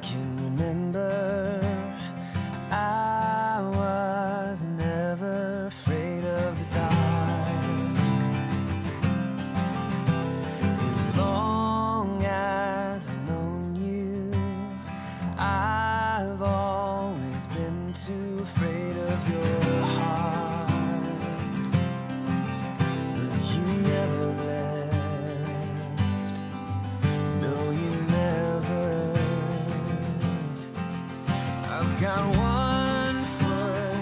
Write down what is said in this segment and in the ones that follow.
can remember, I was never afraid of the dark. As long as I've known you, I've always been too afraid of your heart. But you never left. No, you never. I've got one foot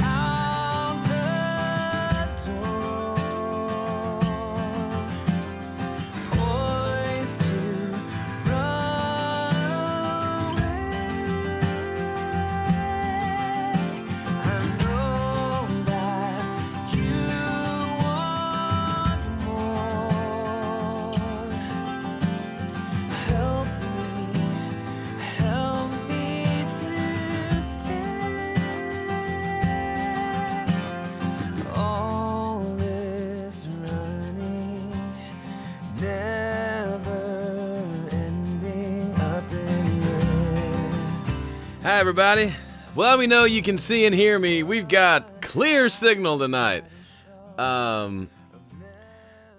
out the door, poised to run away. I know that you want more. Help me to stay. All this running, never ending up in red. Hi, everybody. Well, we know you can see and hear me. We've got clear signal tonight,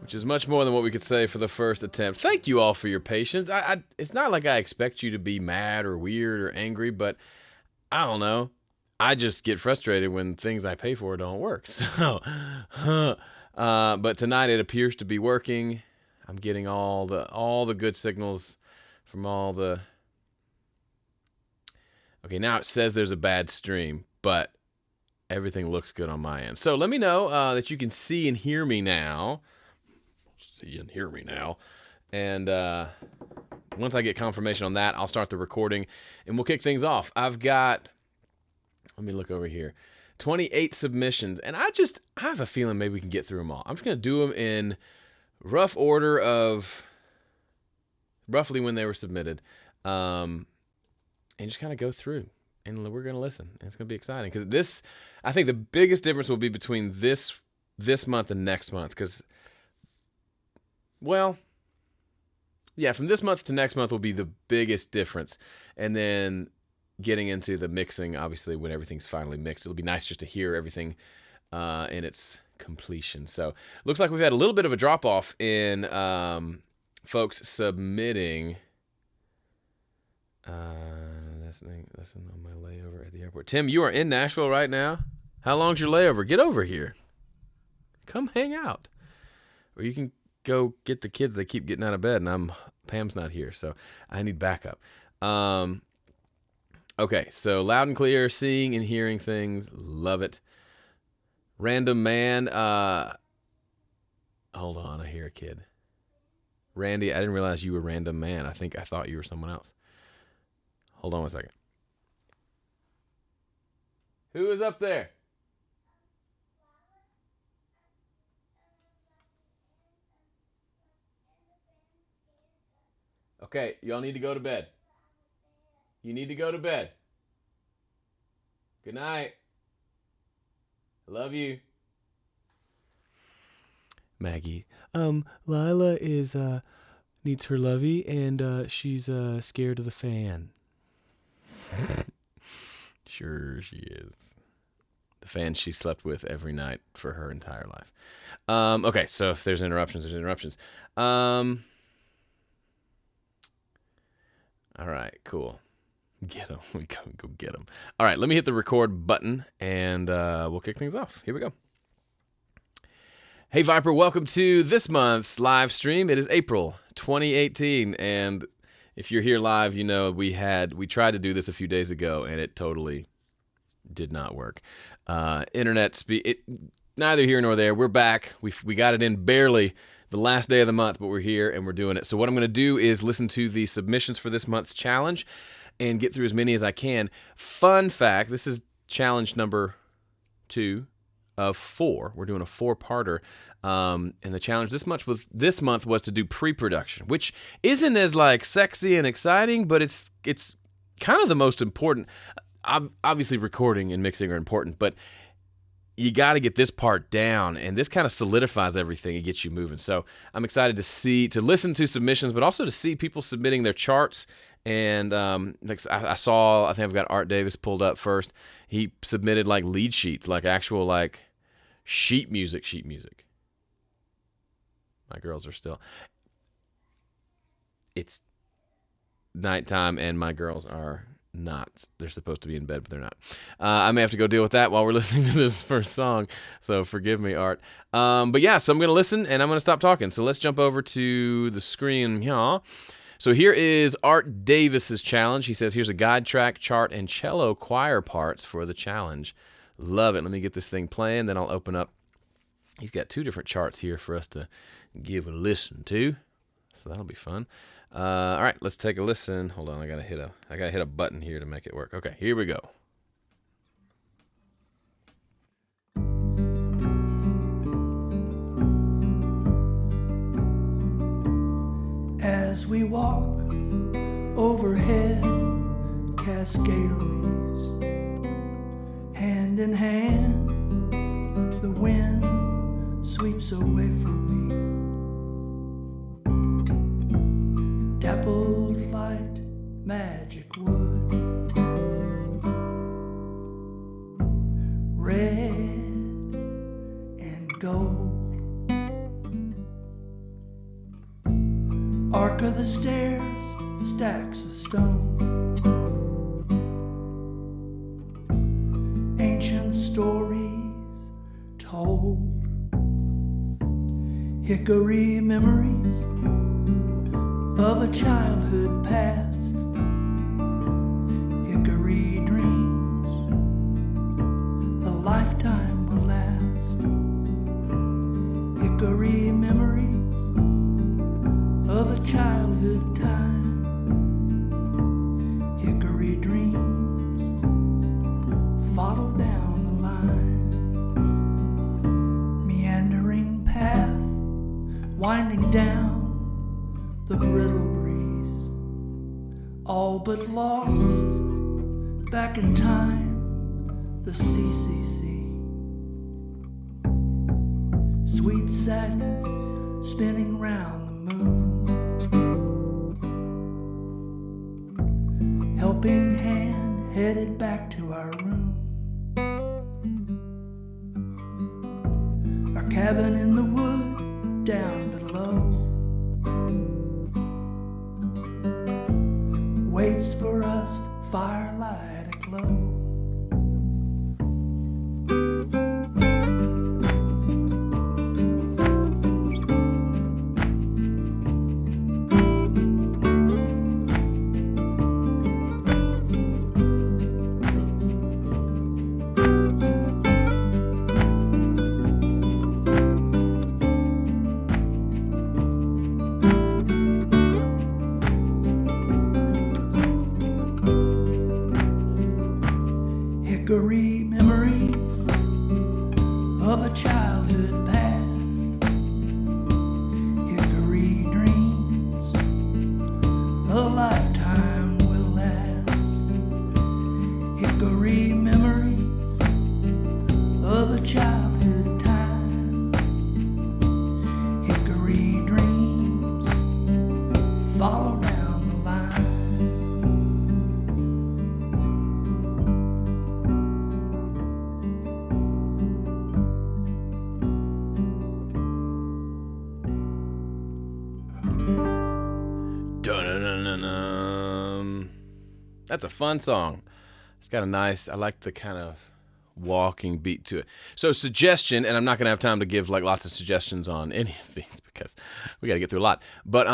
which is much more than what we could say for the first attempt. Thank you all for your patience. It's not like I expect you to be mad or weird or angry, but I don't know. I just get frustrated when things I pay for don't work. So, but tonight it appears to be working. I'm getting all the good signals from all the. Okay, now it says there's a bad stream, but everything looks good on my end. So let me know that you can see and hear me now. And once I get confirmation on that, I'll start the recording, and we'll kick things off. I've got, let me look over here, 28 submissions, and I have a feeling maybe we can get through them all. I'm just going to do them in rough order of roughly when they were submitted. And just kind of go through, and we're going to listen. And it's going to be exciting because this, I think the biggest difference will be between this month and next month. Because, well, yeah, from this month to next month will be the biggest difference. And then getting into the mixing, obviously, when everything's finally mixed, it'll be nice just to hear everything in its completion. So, looks like we've had a little bit of a drop off in folks submitting. Listen on my layover at the airport. Tim, you are in Nashville right now. How long's your layover? Get over here. Come hang out. Or you can go get the kids. They keep getting out of bed, and Pam's not here, so I need backup. Okay, so loud and clear, seeing and hearing things. Love it. Random man. Hold on, I hear a kid. Randy, I didn't realize you were Random Man. I thought you were someone else. Hold on one second. Who is up there? Okay, y'all need to go to bed. You need to go to bed. Good night. I love you. Maggie. Lila is needs her lovey, and she's scared of the fan. Sure she is. The fan she slept with every night for her entire life. Okay, so if there's interruptions, there's interruptions. All right, cool. Get them. We go get them. All right, let me hit the record button, and we'll kick things off. Here we go. Hey, Viper, welcome to this month's live stream. It is April 2018, and if you're here live, you know we tried to do this a few days ago, and it totally did not work. Internet speed, neither here nor there. We're back. We got it in barely the last day of the month, but we're here and we're doing it. So what I'm going to do is listen to the submissions for this month's challenge and get through as many as I can. Fun fact: this is challenge number 2 of 4. We're doing a 4-parter. And the challenge this month was to do pre-production, which isn't as like sexy and exciting, but it's kind of the most important. Obviously, recording and mixing are important, but you got to get this part down, and this kind of solidifies everything and gets you moving. So I'm excited to listen to submissions, but also to see people submitting their charts And like I saw, I think I've got Art Davis pulled up first. He submitted like lead sheets, like actual like sheet music. My girls are still. It's nighttime and my girls are not. They're supposed to be in bed, but they're not. I may have to go deal with that while we're listening to this first song, so forgive me, Art. But yeah, so I'm going to listen and I'm going to stop talking. So let's jump over to the screen here. So here is Art Davis's challenge. He says, here's a guide track, chart, and cello choir parts for the challenge. Love it. Let me get this thing playing, then I'll open up. He's got 2 different charts here for us to give a listen to. So that'll be fun. All right, let's take a listen. Hold on, I gotta hit a button here to make it work. Okay, here we go. As we walk overhead, cascade of leaves, hand in hand, the wind sweeps away from me. Dappled light, magic wood, red and gold. Arc of the stairs, stacks of stone, ancient stories told, hickory memories of a childhood past, hickory dreams a lifetime will last, hickory memories of a childhood time, hickory dreams follow down the line, meandering path winding down the brittle breeze, all but lost back in time, the CCC, sweet sadness spinning round the moon, helping hand headed back to our room, our cabin in the wood down below waits for us, firelight aglow. Hickory memories of a childhood past, hickory dreams a lifetime will last, hickory memories of a childhood time, hickory dreams follow down the line. Dun-dun-dun-dun-dun. That's a fun song. It's got a nice, I like the kind of walking beat to it. So suggestion, and I'm not going to have time to give like lots of suggestions on any of these because we got to get through a lot. But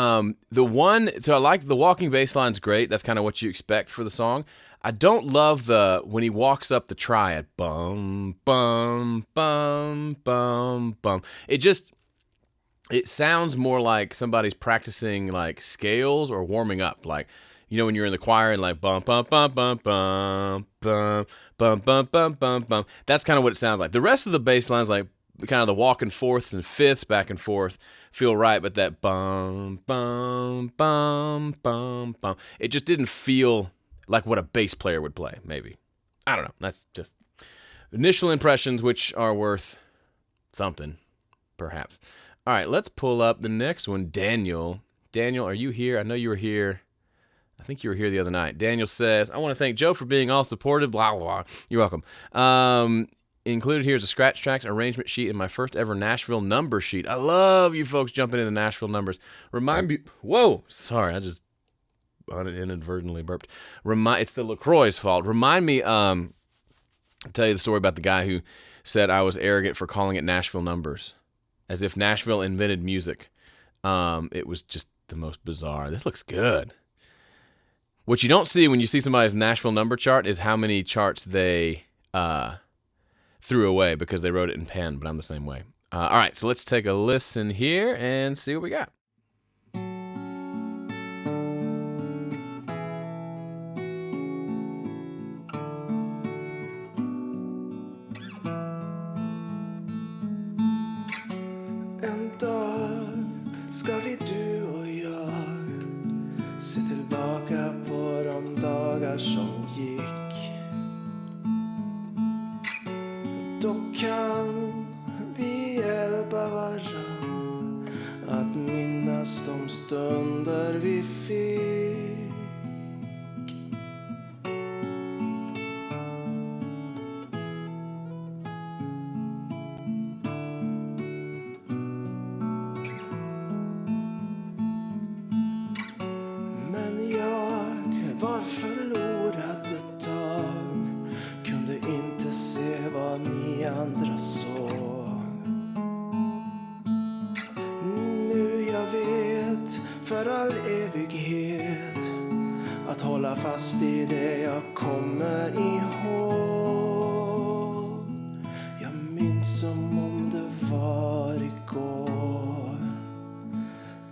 the one, so I like the walking bass line's great. That's kind of what you expect for the song. I don't love the, when he walks up the triad, bum, bum, bum, bum, bum. It sounds more like somebody's practicing like scales or warming up. Like, you know, when you're in the choir and like bum, bum, bum, bum, bum, bum, bum, bum, bum, bum, bum. That's kind of what it sounds like. The rest of the bass lines, like kind of the walking fourths and fifths back and forth, feel right. But that bum, bum, bum, bum, bum, it just didn't feel like what a bass player would play, maybe. I don't know. That's just initial impressions, which are worth something, perhaps. All right, let's pull up the next one. Daniel, are you here? I know you were here I think you were here the other night. Daniel says, I want to thank Joe for being all supportive, blah, blah, blah. You're welcome. Included here is a scratch tracks arrangement sheet and my first ever Nashville number sheet. I love you folks jumping into Nashville numbers. Remind me, whoa, sorry, I just inadvertently burped. It's the LaCroix's fault. Remind me, I'll tell you the story about the guy who said I was arrogant for calling it Nashville numbers, as if Nashville invented music. It was just the most bizarre. This looks good. What you don't see when you see somebody's Nashville number chart is how many charts they threw away because they wrote it in pen, but I'm the same way. All right, so let's take a listen here and see what we got. En dag ska vi du och jag se tillbaka på de dagar som gick. Då kan vi hjälpa varann att minnas de stunder vi fick. Men jag var förlorad ett tag, kunde inte se vad ni andra såg. Nu jag vet för all evighet att hålla fast i det jag kommer ihåg. Jag minns som om det var igår.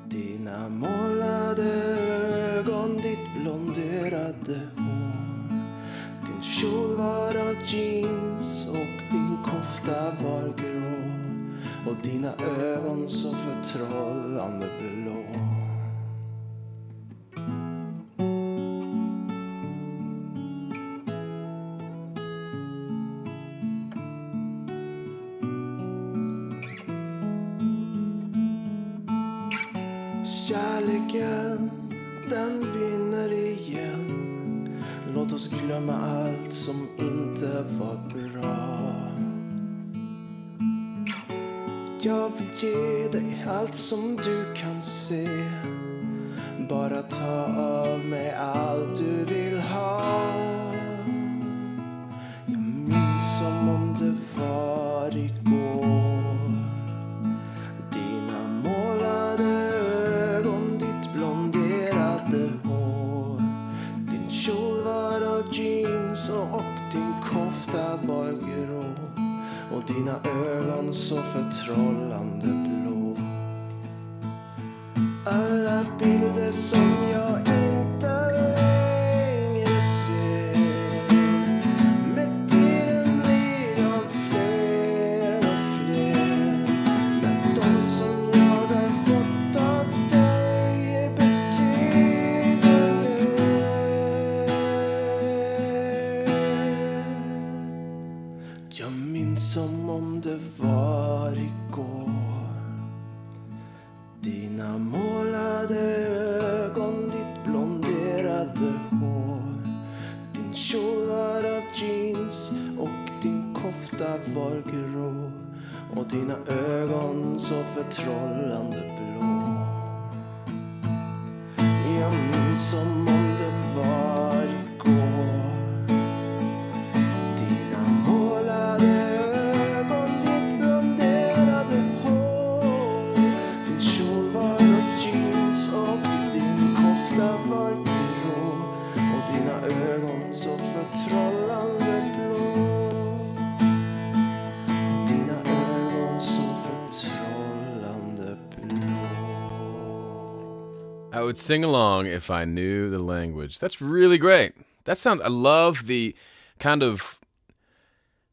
Dina målade ögon, ditt blonderade hår. Din kjol var av jeans och din kofta var grå. Och dina ögon så förtrollande blå. Kärleken, den vinner igen. Låt oss glömma allt som inte var bra. Jag vill ge dig allt som du kan se. Bara ta av mig allt du vill ha. Jag minns som om det var igår. Dina målade ögon, ditt blonderade hår. Din kjol var av jeans och din kofta var grå. Och dina ögon så förtrollande blå. Alla bilder som jag inte längre ser. Med tiden blir de fler och fler. Men de som jag har fått av dig betyder mer. Jag minns som om det var igår. Dina målade ögon, ditt blonderade hår. Din kjol var av jeans och din kofta var grå. Och dina ögon så förtrollande blå. Jag minns som om det var igår. Dina målade ögon, ditt blonderade hår. Din kjol var av jeans och din kofta var grå. Och dina ögon så förtrollande blå. Och dina ögon så förtrollande blå. I would sing along if I knew the language. That's really great. I love the kind of,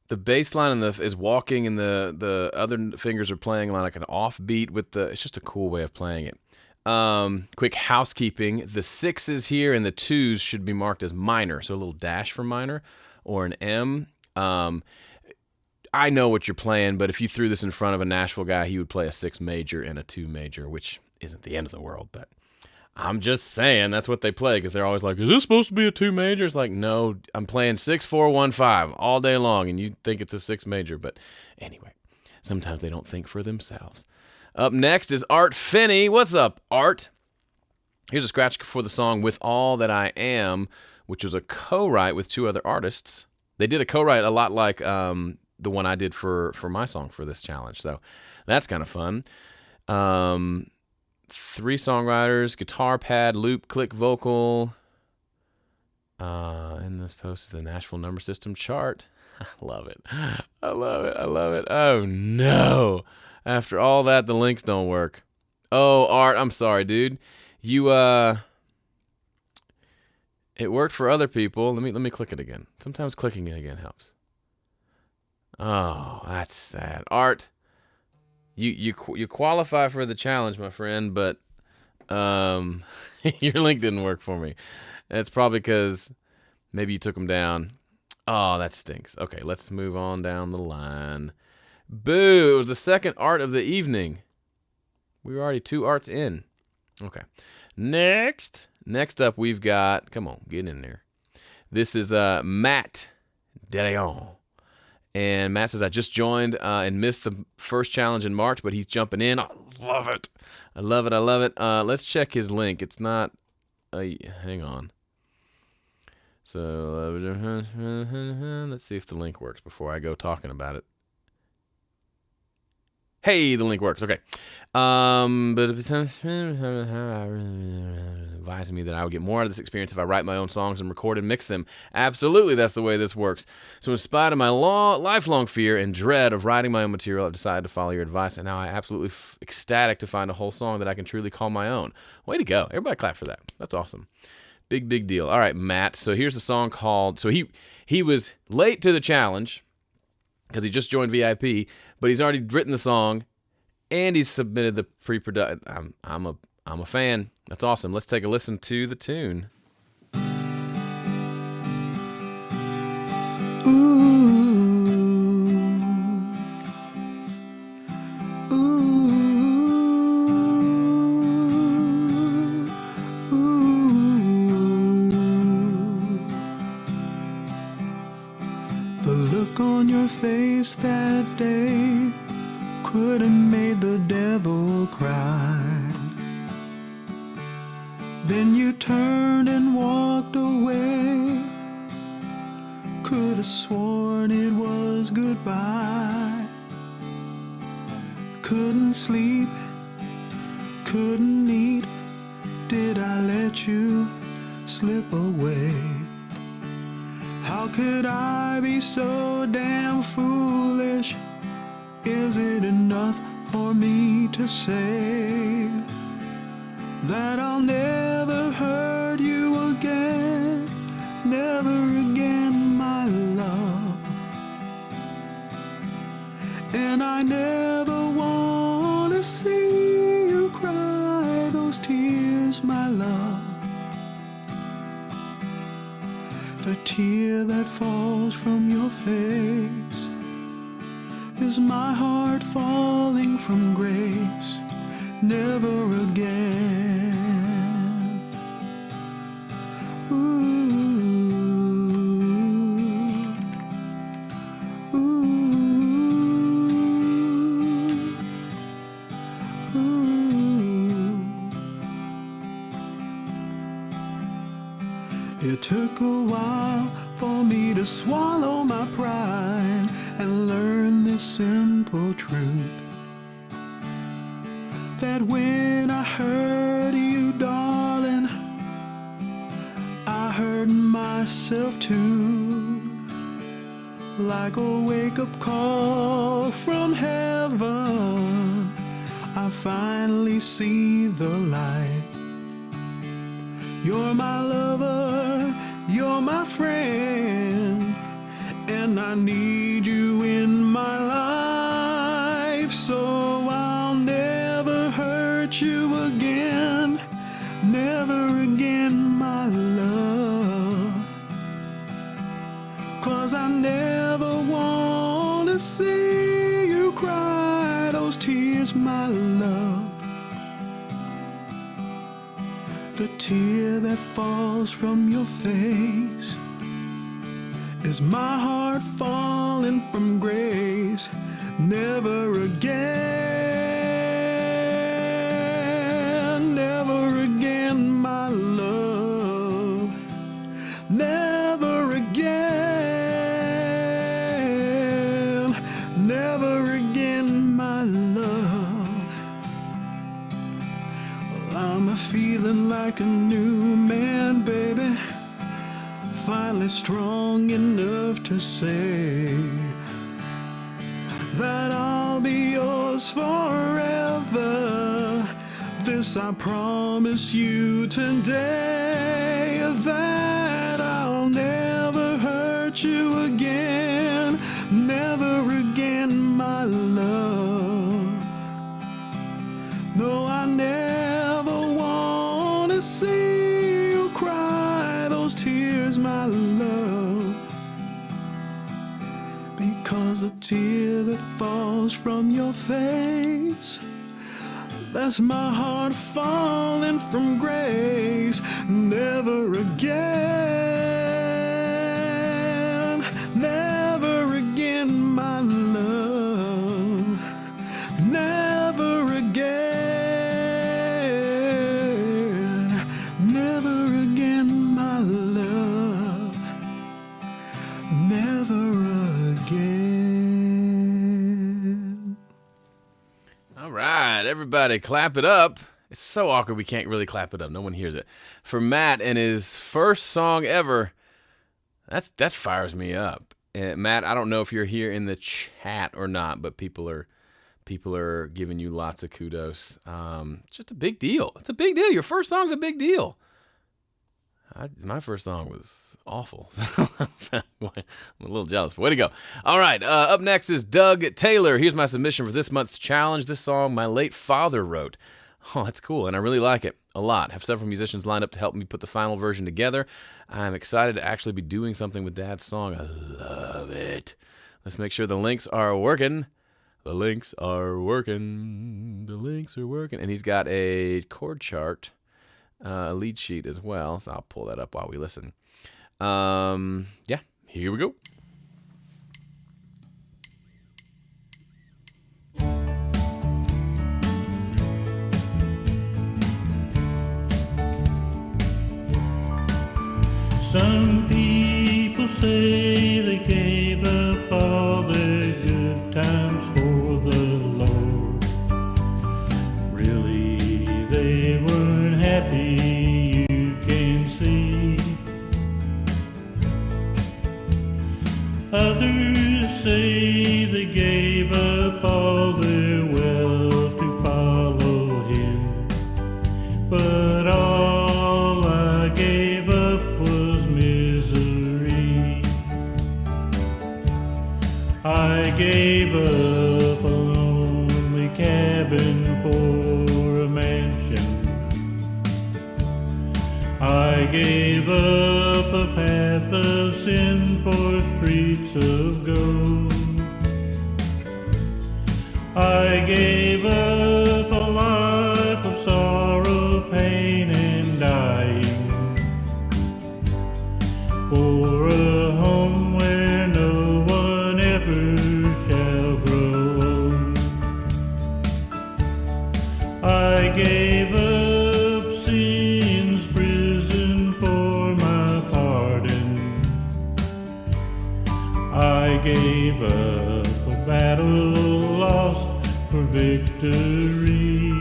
the bass line and is walking and the other fingers are playing like an offbeat with it's just a cool way of playing it. Quick housekeeping. The 6s here and the 2s should be marked as minor. So a little dash for minor or an M. I know what you're playing, but if you threw this in front of a Nashville guy, he would play a 6 major and a 2 major, which isn't the end of the world, but I'm just saying that's what they play because they're always like, is this supposed to be a 2 major? It's like, no, I'm playing 6, 4, 1, 5 all day long, and you think it's a 6 major. But anyway, sometimes they don't think for themselves. Up next is Art Finney. What's up, Art? Here's a scratch for the song With All That I Am, which was a co-write with 2 other artists. They did a co-write a lot like the one I did for my song for this challenge. So that's kind of fun. 3 songwriters, guitar pad, loop, click vocal. In this post is the Nashville Number System chart. I love it. I love it. I love it. Oh, no. After all that, the links don't work. Oh, Art, I'm sorry, dude. You, it worked for other people. Let me click it again. Sometimes clicking it again helps. Oh, that's sad. Art, you qualify for the challenge, my friend, but your link didn't work for me. That's probably because maybe you took them down. Oh, that stinks. Okay, let's move on down the line. Boo! It was the second art of the evening. We were already 2 arts in. Okay. Next up, we've got, come on, get in there. This is Matt DeLeon. And Matt says, I just joined and missed the first challenge in March, but he's jumping in. I love it. I love it. I love it. Let's check his link. It's not, hang on. So let's see if the link works before I go talking about it. Hey, the link works. Okay. But advising me that I would get more out of this experience if I write my own songs and record and mix them. Absolutely, that's the way this works. So in spite of my lifelong fear and dread of writing my own material, I've decided to follow your advice, and now I'm absolutely ecstatic to find a whole song that I can truly call my own. Way to go. Everybody clap for that. That's awesome. Big deal. All right, Matt. So here's a song called, so he was late to the challenge because he just joined VIP, but he's already written the song and he's submitted the pre-production. I'm a fan. That's awesome. Let's take a listen to the tune. The look on your face that day could have made the devil cry. Then you turned and walked away. Could have sworn it was goodbye. Couldn't sleep, couldn't eat. Did I let you slip away? How could I be so damn foolish? Is it enough for me to say that I'll never hurt you again? Never again, my love. And I never want to see you cry those tears, my love. The tear that falls from your face is my heart falling from grace. Never again. Ooh, ooh, ooh. It took a while for me to swallow my pride and learn this simple truth, that when I hurt you, darling, I hurt myself too. Like a wake-up call from heaven, I finally see the light. You're my lover, you're my friend, and I need you in my life, so I'll never hurt you again, never again, my love. 'Cause I never want to see you cry those tears, my love. the tear that falls from your face? Is my heart falling from grace? Never again, never again, my love. Never again, never again, my love. Well, I'm feeling like a new man, baby. Finally strong enough to say that I'll be yours forever. This I promise you today, that I'll never hurt you again, never again, my love. No, I never want to see you cry those tears, my love, because the tear that falls from your face, that's my heart falling from grace. Never again, never again, my love. Never again, never again, my love. Never again. All right, everybody clap it up. It's so awkward we can't really clap it up. No one hears it. For Matt and his first song ever, that fires me up. Matt, I don't know if you're here in the chat or not, but people are giving you lots of kudos. It's just a big deal. It's a big deal. Your first song's a big deal. My first song was awful. So I'm a little jealous. Way to go. All right. Up next is Doug Taylor. Here's my submission for this month's challenge. This song my late father wrote. Oh, that's cool. And I really like it a lot. I have several musicians lined up to help me put the final version together. I'm excited to actually be doing something with Dad's song. I love it. Let's make sure the links are working. The links are working. The links are working. And he's got a chord chart. A lead sheet as well, so I'll pull that up while we listen. Yeah, here we go. Some people say they gave up all their good times for the Lord. Really, they weren't happy, you can see. Others say they gave up all their wealth to follow Him, but all I gave up was misery. I gave up a lonely cabin for a mansion. I gave up a path of sin for streets of gold. I gave up a life of sorrow, pain, and dying for a home where no one ever shall grow old. I gave up sin's prison for my pardon. I gave up a battle lost for victory.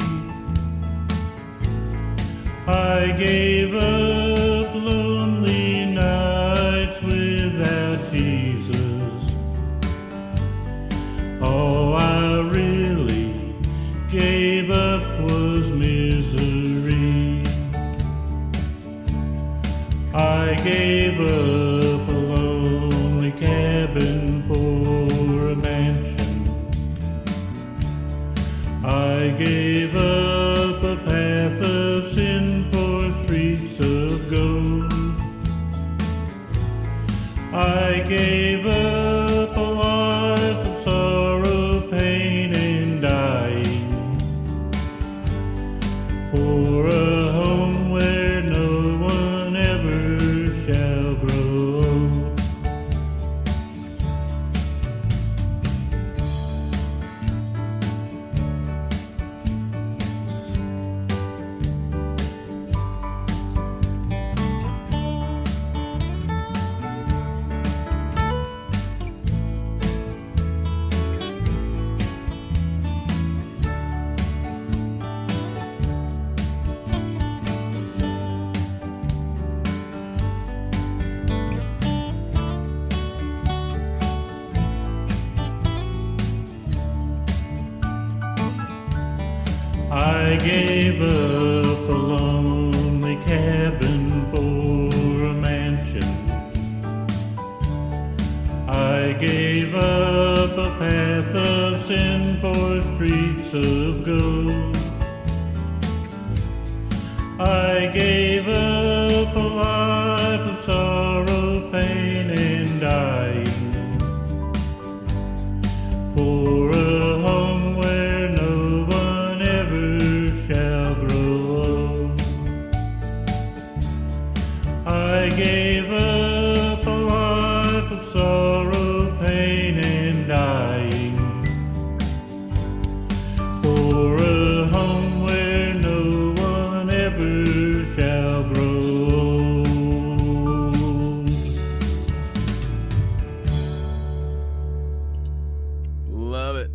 I gave up lonely nights without Jesus. All I really gave up was misery. I gave up a lonely cabin for a mansion. I gave up a path of sin for streets of gold. I gave up a life of sorrow, pain, and dying for a home where gave up a lonely cabin for a mansion. I gave up a path of sin for streets of gold. I gave up a life of sorrow, pain, and dying for a home where no one ever shall grow old. I gave up a life of sorrow, pain, and dying for a home where no one ever shall grow old. Love it.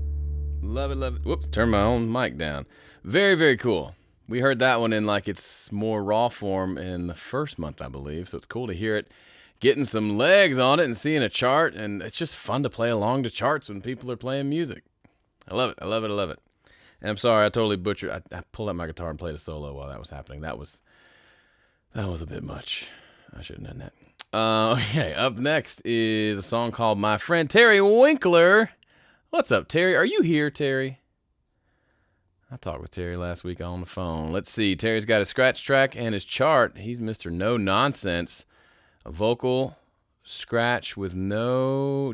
Love it, love it. Whoops, turn my own mic down. Very, very cool. We heard that one in like its more raw form in the first month, I believe. So it's cool to hear it getting some legs on it and seeing a chart. And it's just fun to play along to charts when people are playing music. I love it. I love it. I love it. And I'm sorry, I totally butchered. I pulled out my guitar and played a solo while that was happening. That was a bit much. I shouldn't have done that. Okay, up next is a song called My Friend Terry Winkler. What's up, Terry? Are you here, Terry? I talked with Terry last week on the phone. Let's see. Terry's got his scratch track and his chart. He's Mr. No Nonsense. A vocal scratch with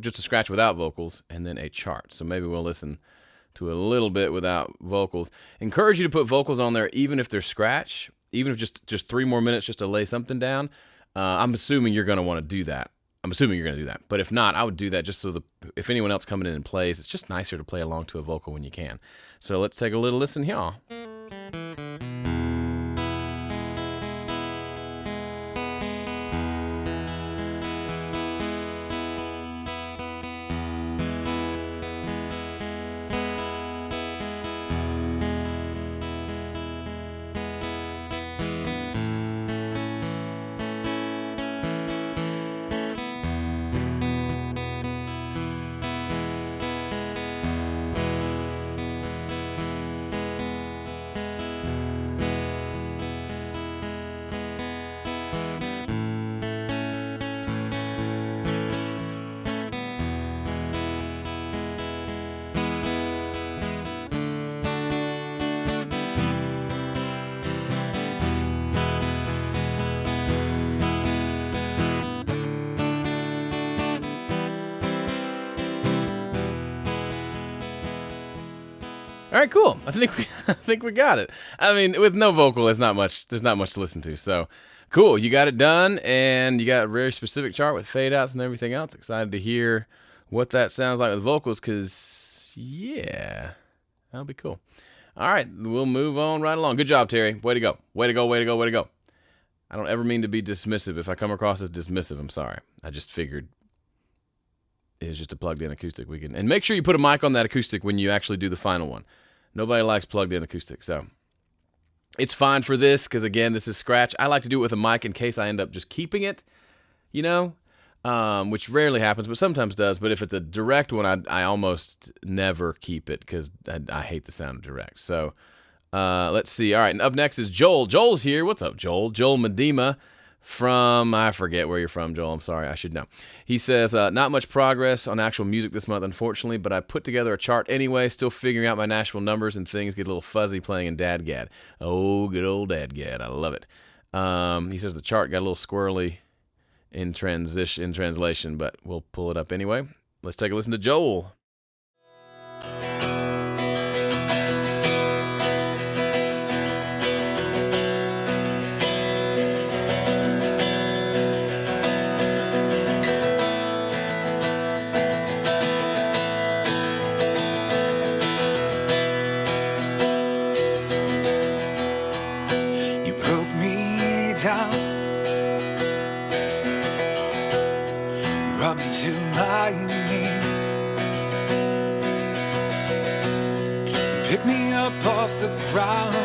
just a scratch without vocals, and then a chart. So maybe we'll listen to a little bit without vocals. Encourage you to put vocals on there, even if they're scratch, even if just 3 more minutes just to lay something down. I'm assuming you're going to want to do that. But if not, I would do that just so if anyone else coming in and plays, it's just nicer to play along to a vocal when you can. So let's take a little listen here. All right, cool. I think we got it. I mean, with no vocal, there's not much to listen to. So, cool. You got it done, and you got a very specific chart with fade outs and everything else. Excited to hear what that sounds like with vocals, because yeah, that'll be cool. All right, we'll move on right along. Good job, Terry. Way to go. Way to go. Way to go. Way to go. I don't ever mean to be dismissive. If I come across as dismissive, I'm sorry. I just figured it was just a plugged-in acoustic. And make sure you put a mic on that acoustic when you actually do the final one. Nobody likes plugged-in acoustic, so it's fine for this because, again, this is scratch. I like to do it with a mic in case I end up just keeping it, which rarely happens, but sometimes does. But if it's a direct one, I almost never keep it because I hate the sound of direct. So let's see. All right, and up next is Joel. Joel's here. What's up, Joel? Joel Medema from, I forget where you're from, Joel. I'm sorry. I should know. He says, not much progress on actual music this month, unfortunately, but I put together a chart anyway, still figuring out my Nashville numbers, and things get a little fuzzy playing in Dadgad. Oh, good old Dadgad. I love it. He says the chart got a little squirrely in translation, but we'll pull it up anyway. Let's take a listen to Joel. Brought me to my knees, pick me up off the ground,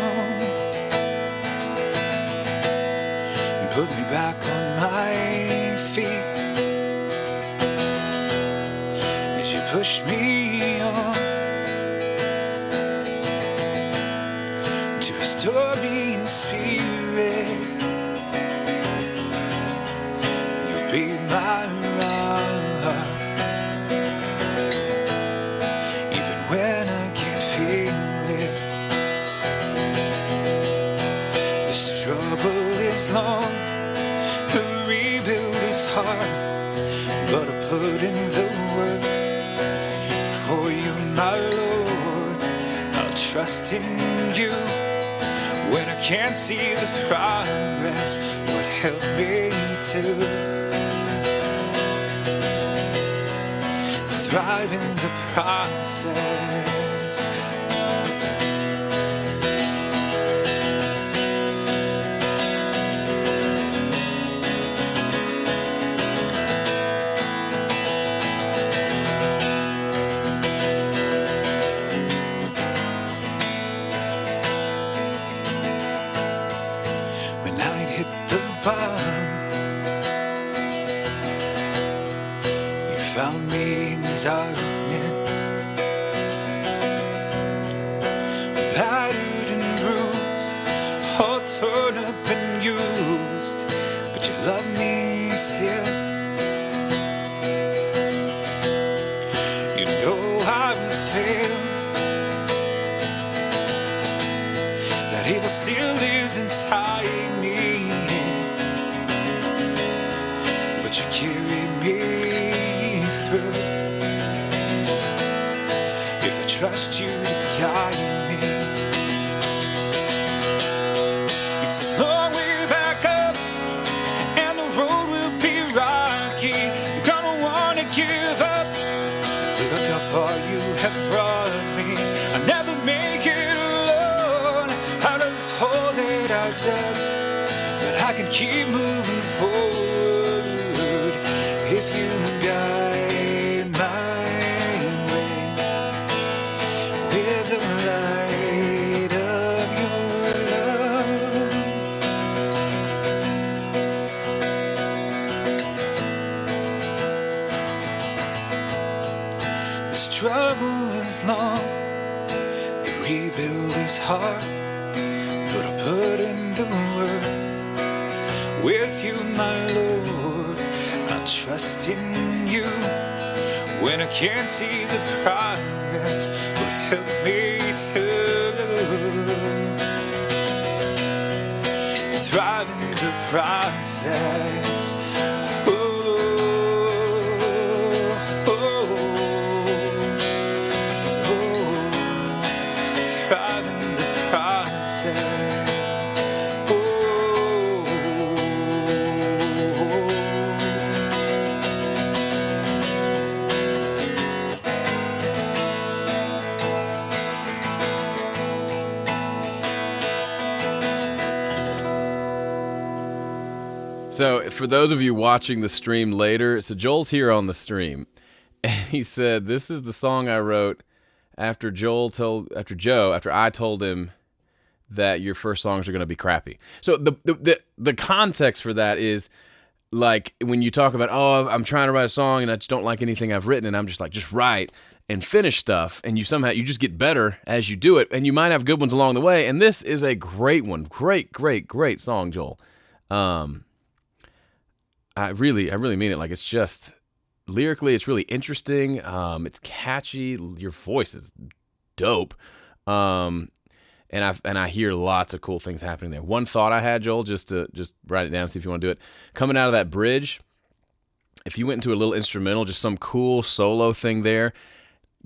and put me back on my feet. As you push me on to a restoring spirit. You'll be my rock, even when I can't feel it. The struggle is long, the rebuild is hard, but I put in the work for you, my Lord. I'll trust in you when I can't see the progress. Lord, help me to thrive in the process. When I'd hit the bottom, you found me in darkness, battered and bruised, all torn up and used, but you love me still. You know I will fail, that evil still lives inside me, but you carry me through. If I trust you to guide me, it's a long way back up, and the road will be rocky. I'm gonna wanna give up. Look how far you have brought me. I never make it alone out of this hole that I've dug, but I can keep moving forward if you guide my way with the light of your love. The struggle is long, the rebuild is hard, but I put in the work with you, my Lord. I'll trust in you when I can't see the progress. Lord, help me to thrive in the process. Oh, oh, oh, thrive in the process. So for those of you watching the stream later, so Joel's here on the stream, and he said, "This is the song I wrote after I told him that your first songs are going to be crappy." So the context for that is like when you talk about, oh, I'm trying to write a song and I just don't like anything I've written, and I'm just like, just write and finish stuff, and you just get better as you do it, and you might have good ones along the way. And this is a great one, great song, Joel. I really mean it. Like, it's just lyrically, it's really interesting. It's catchy. Your voice is dope. And I hear lots of cool things happening there. One thought I had, Joel, just write it down, see if you want to do it. Coming out of that bridge, if you went into a little instrumental, just some cool solo thing there,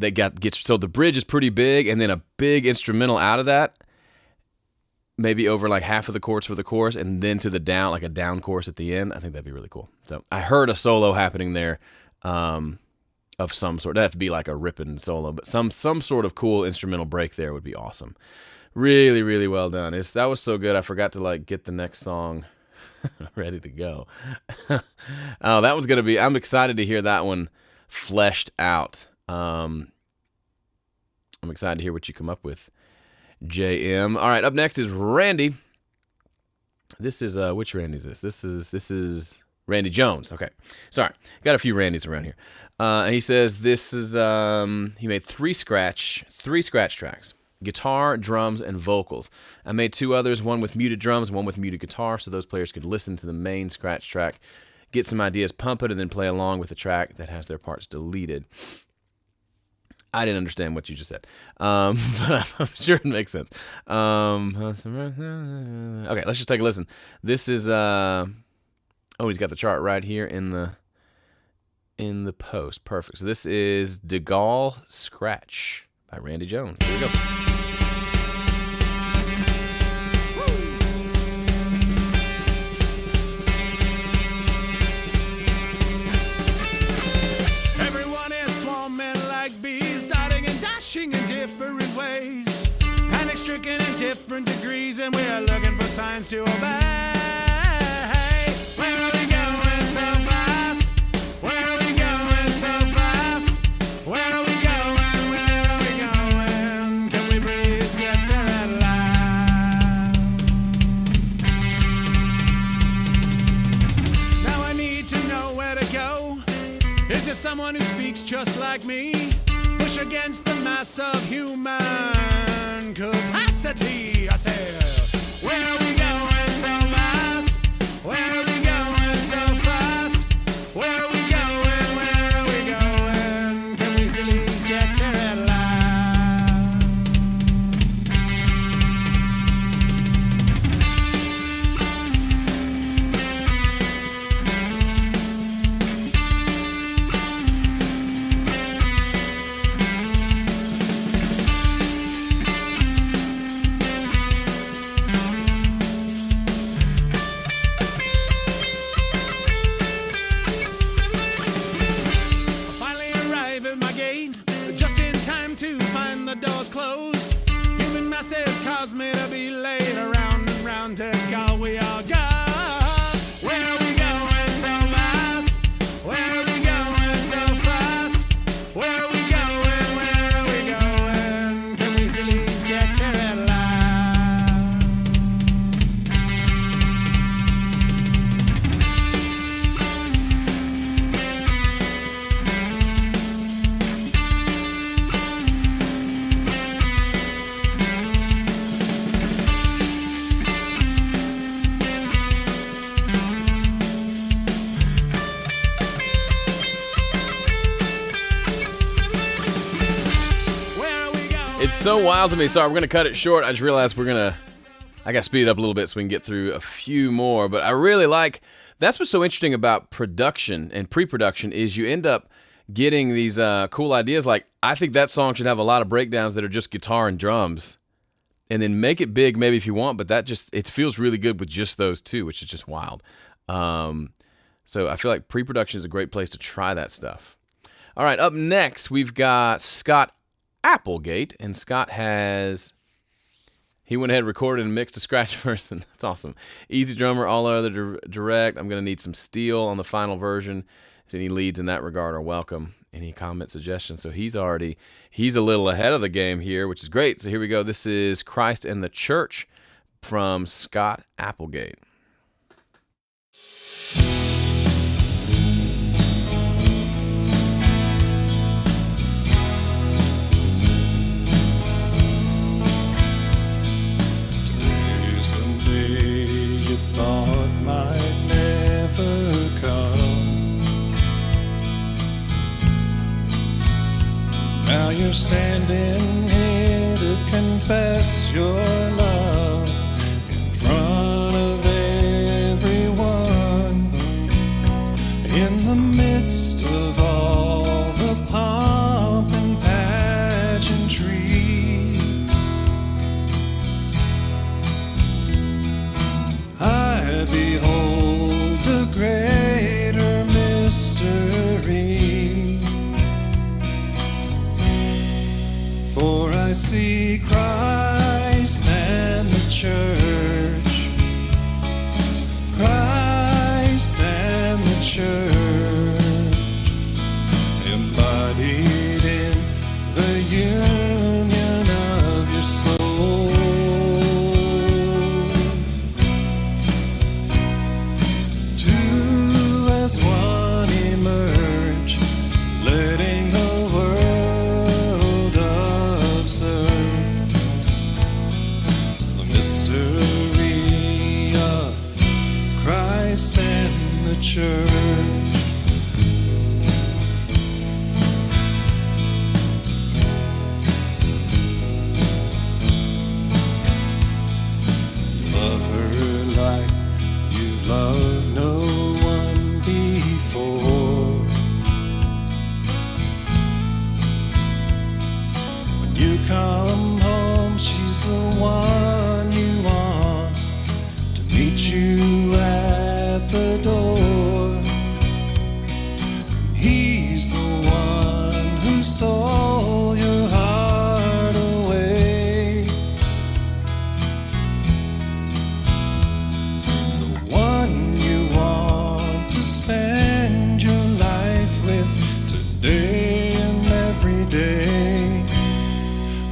so the bridge is pretty big, and then a big instrumental out of that, maybe over like half of the chords for the chorus, and then to the down, like a down chorus at the end. I think that'd be really cool. So I heard a solo happening there, of some sort. That'd have to be like a ripping solo, but some sort of cool instrumental break there would be awesome. Really, really well done. That was so good. I forgot to like get the next song ready to go. Oh, that was gonna be. I'm excited to hear that one fleshed out. I'm excited to hear what you come up with, JM. All right, up next is Randy. This is which Randy is this? This is Randy Jones. Okay, sorry, got a few Randys around here. And he says this is he made three scratch tracks. guitar, drums, and vocals. I made 2 others, one with muted drums and one with muted guitar, so those players could listen to the main scratch track, get some ideas, pump it, and then play along with the track that has their parts deleted. I didn't understand what you just said, but I'm sure it makes sense. Okay, let's just take a listen. This is, oh, he's got the chart right here in the post. Perfect. So this is DeGaulle Scratch by Randy Jones. Here we go. Everyone is swarming like bees, darting and dashing in different ways, panic-stricken in different degrees, and we are looking for signs to obey. Where are we going so fast? Where are we going so fast? Where are we going? Where are we going? Can we please get there at last? Now I need to know where to go. Is there someone who speaks just like me? Push against the mass of human capacity. I say, where are we going so fast? Where are we going so fast? Where are we going? Where are we going? Can we please get there at last? Just in time to find the doors closed. Human masses cause me to be late. Around and round to go we all go. Where are we going so fast? Where are we going so fast? Where are we going? Where are we going? Can we please get there at last? It's so wild to me. Sorry, we're going to cut it short. I just realized I got to speed it up a little bit so we can get through a few more. But I really that's what's so interesting about production and pre-production is you end up getting these cool ideas. Like, I think that song should have a lot of breakdowns that are just guitar and drums. And then make it big maybe if you want, but it feels really good with just those two, which is just wild. So I feel like pre-production is a great place to try that stuff. All right, up next, we've got Scott Applegate, and Scott he went ahead and recorded and mixed a scratch version. That's awesome. Easy drummer, all other direct. I'm going to need some steel on the final version. So any leads in that regard are welcome. Any comment, suggestions? So he's a little ahead of the game here, which is great. So here we go. This is Christ and the Church from Scott Applegate. Thought might never come. Now you're standing here to confess your love in front of everyone, in the midst of all the pomp and pageantry. I behold a greater mystery, for I see Christ church. Love her like you loved no one before. When you come home, she's the one you want to meet you at the door. He's the one who stole your heart away. The one you want to spend your life with today and every day.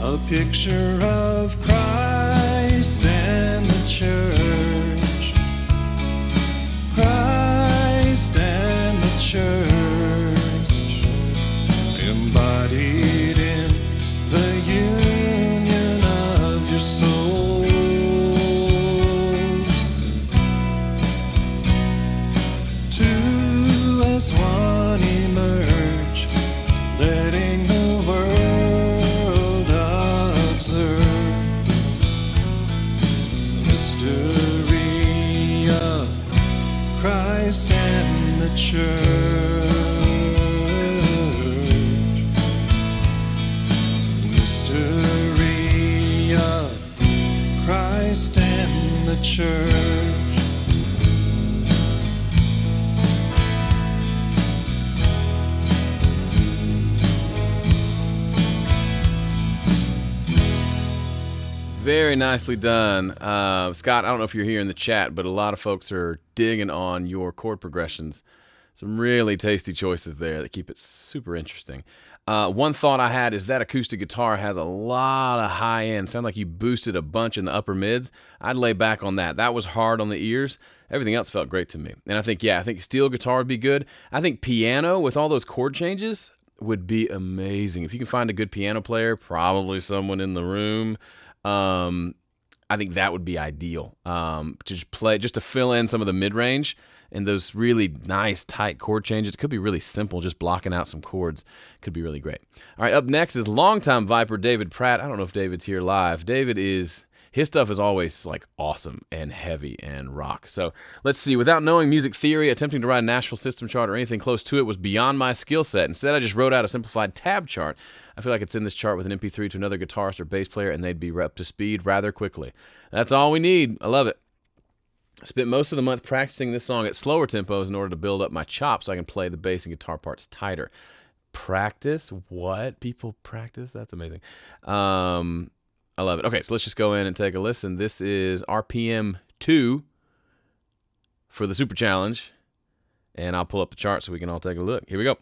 A picture of Christ and the church. Christ and the church, embodied in the union of your soul. Two as one emerge, letting the world observe the mystery of Christ and the church. The mystery of Christ and the church. Very nicely done. Scott, I don't know if you're here in the chat, but a lot of folks are digging on your chord progressions. Some really tasty choices there that keep it super interesting. One thought I had is that acoustic guitar has a lot of high end. Sound like you boosted a bunch in the upper mids. I'd lay back on that. That was hard on the ears. Everything else felt great to me. And I think steel guitar would be good. I think piano with all those chord changes would be amazing. If you can find a good piano player, probably someone in the room, I think that would be ideal. To just play, just to fill in some of the mid-range and those really nice tight chord changes. It could be really simple, just blocking out some chords could be really great. All right, up next is longtime Viper David Pratt. I don't know if David's here live. His stuff is always like awesome and heavy and rock. So let's see. Without knowing music theory, attempting to write a Nashville system chart or anything close to it was beyond my skill set. Instead, I just wrote out a simplified tab chart. I feel like it's in this chart with an MP3 to another guitarist or bass player, and they'd be up to speed rather quickly. That's all we need. I love it. I spent most of the month practicing this song at slower tempos in order to build up my chops so I can play the bass and guitar parts tighter. Practice? What? People practice? That's amazing. I love it. Okay, so let's just go in and take a listen. This is RPM 2 for the Super Challenge, and I'll pull up the chart so we can all take a look. Here we go.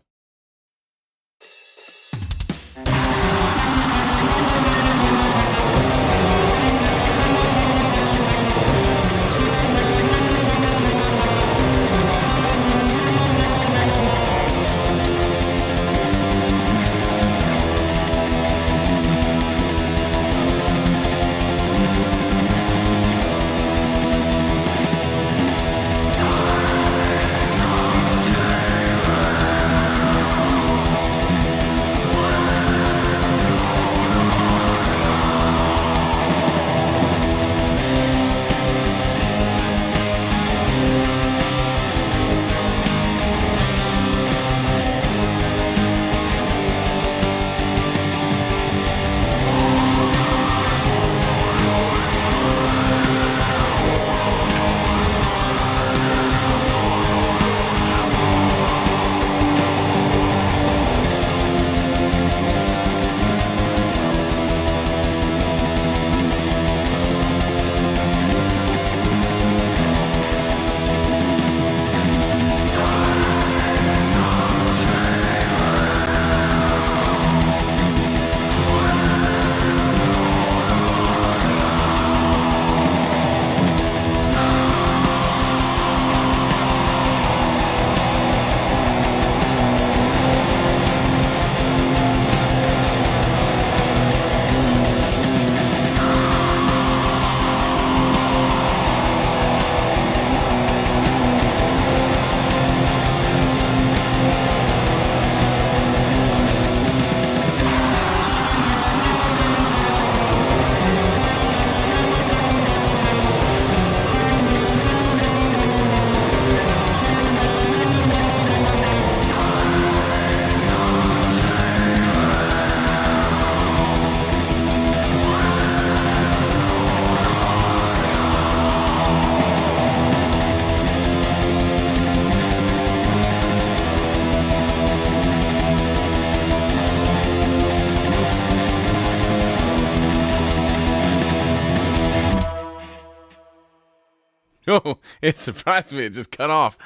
Oh, it surprised me. It just cut off.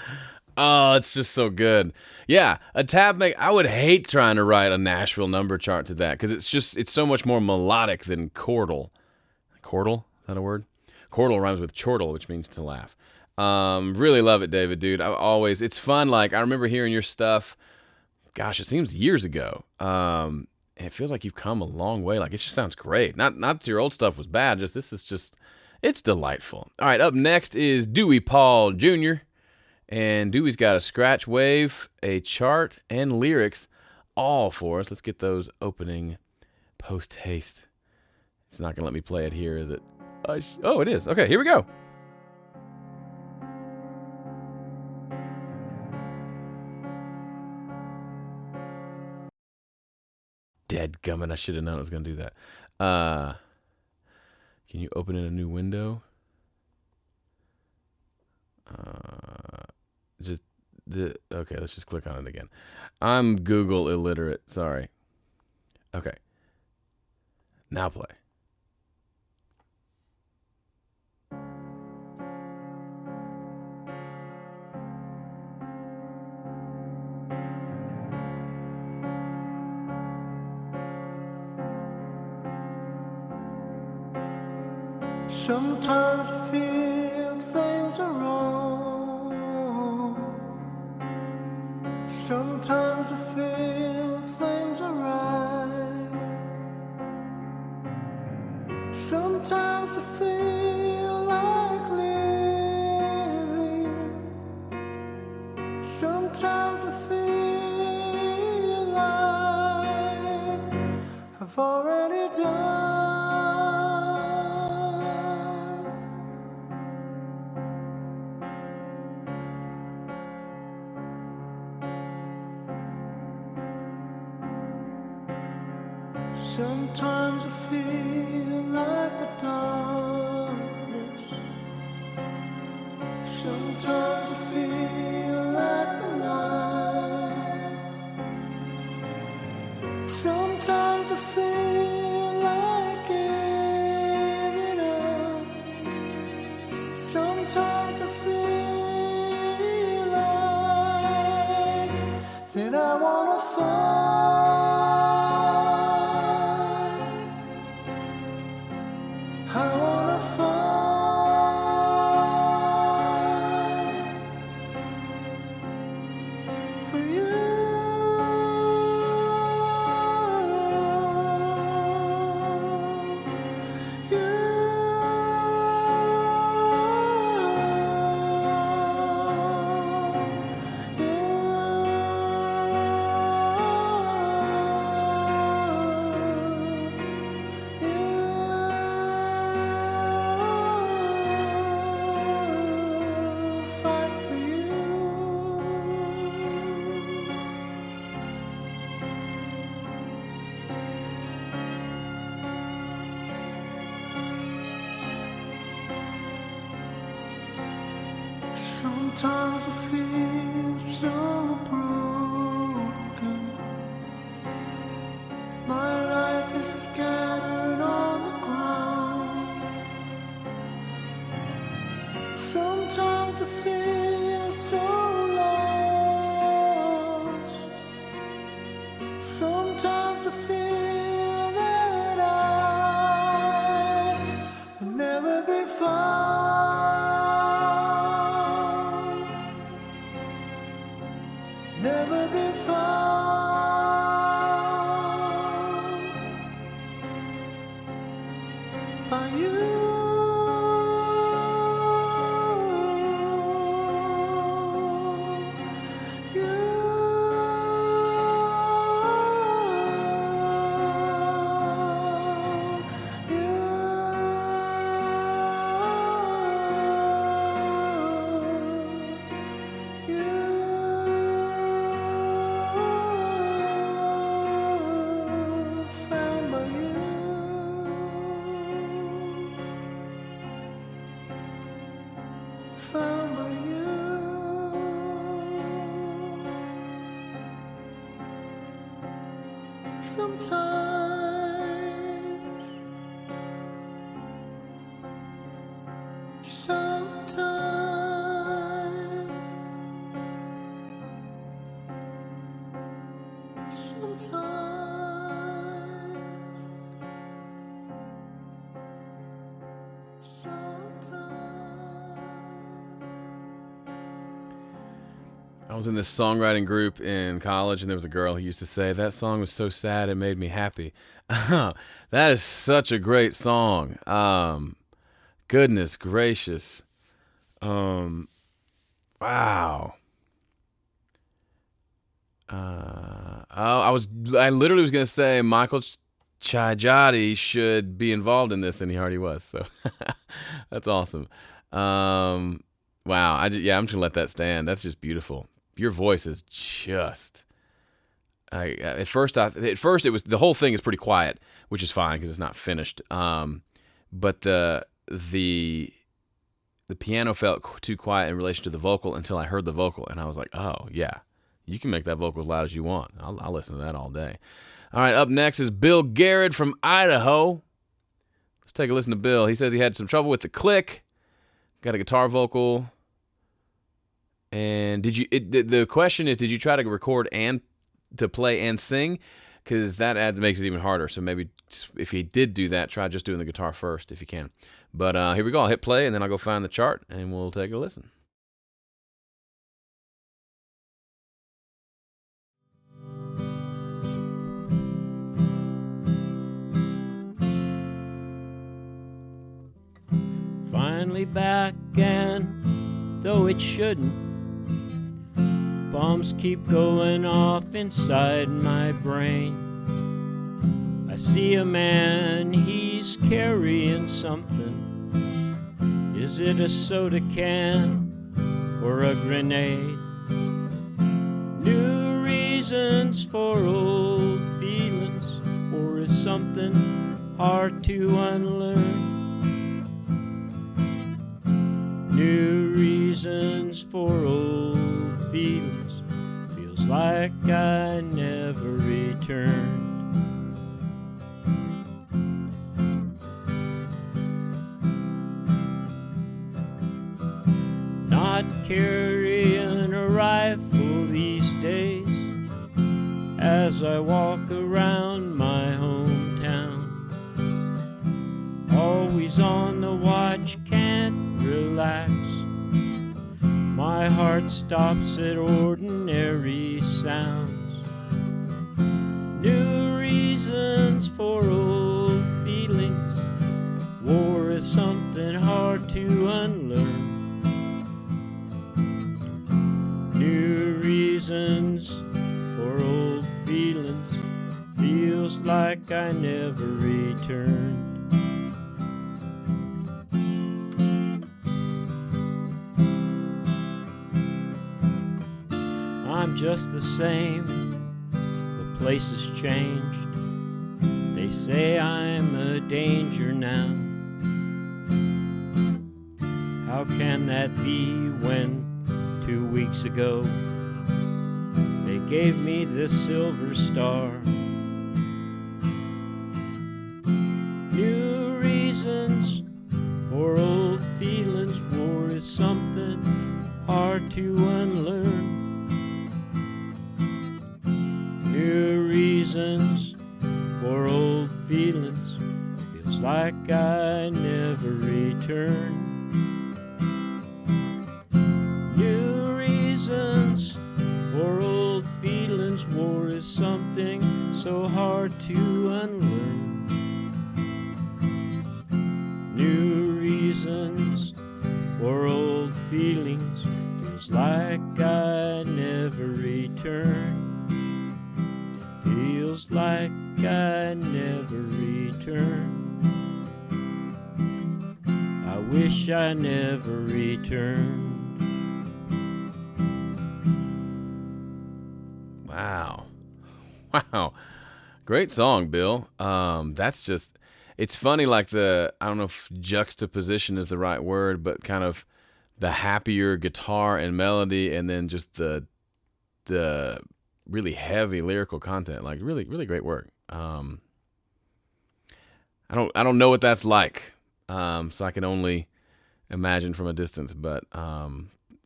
Oh, it's just so good. Yeah, a tab make. I would hate trying to write a Nashville number chart to that because it's so much more melodic than chordal. Chordal? Is that a word? Chordal rhymes with chortle, which means to laugh. Really love it, David, dude. It's fun. Like, I remember hearing your stuff. Gosh, it seems years ago. And it feels like you've come a long way. Like, it just sounds great. Not that your old stuff was bad. It's delightful. All right, up next is Dewey Paul Jr. And Dewey's got a scratch wave, a chart, and lyrics all for us. Let's get those opening post haste. It's not going to let me play it here, is it? Oh, it is. Okay, here we go. Dadgummit, I should have known it was going to do that. Can you open in a new window? Okay, let's just click on it again. I'm Google illiterate. Sorry. Okay. Now play. Sometimes I feel things are wrong. Sometimes I feel things are right. Sometimes I feel like living. Sometimes I feel like I've already done. Sometimes I feel like the darkness. Sometimes I feel like the light. Sometimes I feel like giving up. Sometimes I feel like that I wanna fight. Sometimes I feel so broken. My life is scattered on the ground. Sometimes I feel so lost. Sometimes I feel that I will never be found. Never be found by you. Found by you. Sometimes I was in this songwriting group in college, and there was a girl who used to say, that song was so sad it made me happy. That is such a great song. Goodness gracious. Wow. I literally was going to say Michael Chajati should be involved in this, and he already was. So that's awesome. Wow. I'm just going to let that stand. That's just beautiful. Your voice is just. At first it was, the whole thing is pretty quiet, which is fine because it's not finished. But the piano felt too quiet in relation to the vocal until I heard the vocal, and I was like, oh yeah, you can make that vocal as loud as you want. I'll listen to that all day. All right, up next is Bill Garrett from Idaho. Let's take a listen to Bill. He says he had some trouble with the click. Got a guitar vocal. And the question is, did you try to record and to play and sing? Because that makes it even harder. So maybe if he did do that, try just doing the guitar first if you can. But here we go. I'll hit play, and then I'll go find the chart, and we'll take a listen. Finally back, and though it shouldn't, bombs keep going off inside my brain. I see a man, he's carrying something. Is it a soda can or a grenade? New reasons for old feelings, or is something hard to unlearn? New reasons for old feelings, feels like I never returned. Not carrying a rifle these days as I walk around my hometown. Always on the watch, can't relax. My heart stops at ordinary sounds. New reasons for old feelings, war is something hard to unlearn. New reasons for old feelings, feels like I never returned. I'm just the same, the place has changed. They say I'm a danger now. How can that be when 2 weeks ago they gave me this silver star? New reasons for old feelings, war is something hard to unlearn. New reasons for old feelings, feels like I never returned. New reasons for old feelings, war is something so hard to unlearn. New reasons for old feelings, feels like I never returned. Feels like I never returned. I wish I never returned. Wow. Wow. Great song, Bill. That's just, it's funny, like I don't know if juxtaposition is the right word, but kind of the happier guitar and melody, and then just the really heavy lyrical content. Like really, really great work. I don't know what that's like. So I can only imagine from a distance, but I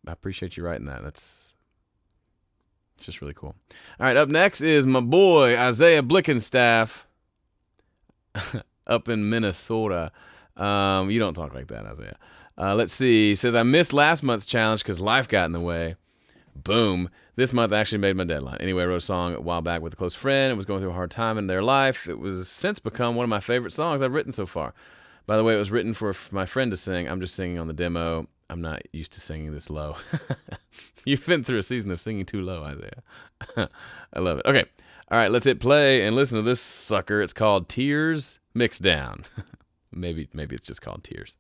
appreciate you writing that. It's just really cool. All right, up next is my boy Isaiah Blickenstaff up in Minnesota. You don't talk like that, Isaiah. Let's see. He says, I missed last month's challenge because life got in the way. Boom. This month actually made my deadline. Anyway, I wrote a song a while back with a close friend and was going through a hard time in their life. It was since become one of my favorite songs I've written so far. By the way, it was written for my friend to sing. I'm just singing on the demo. I'm not used to singing this low. You've been through a season of singing too low, Isaiah. I love it. Okay. All right, let's hit play and listen to this sucker. It's called Tears Mixed Down. maybe it's just called Tears.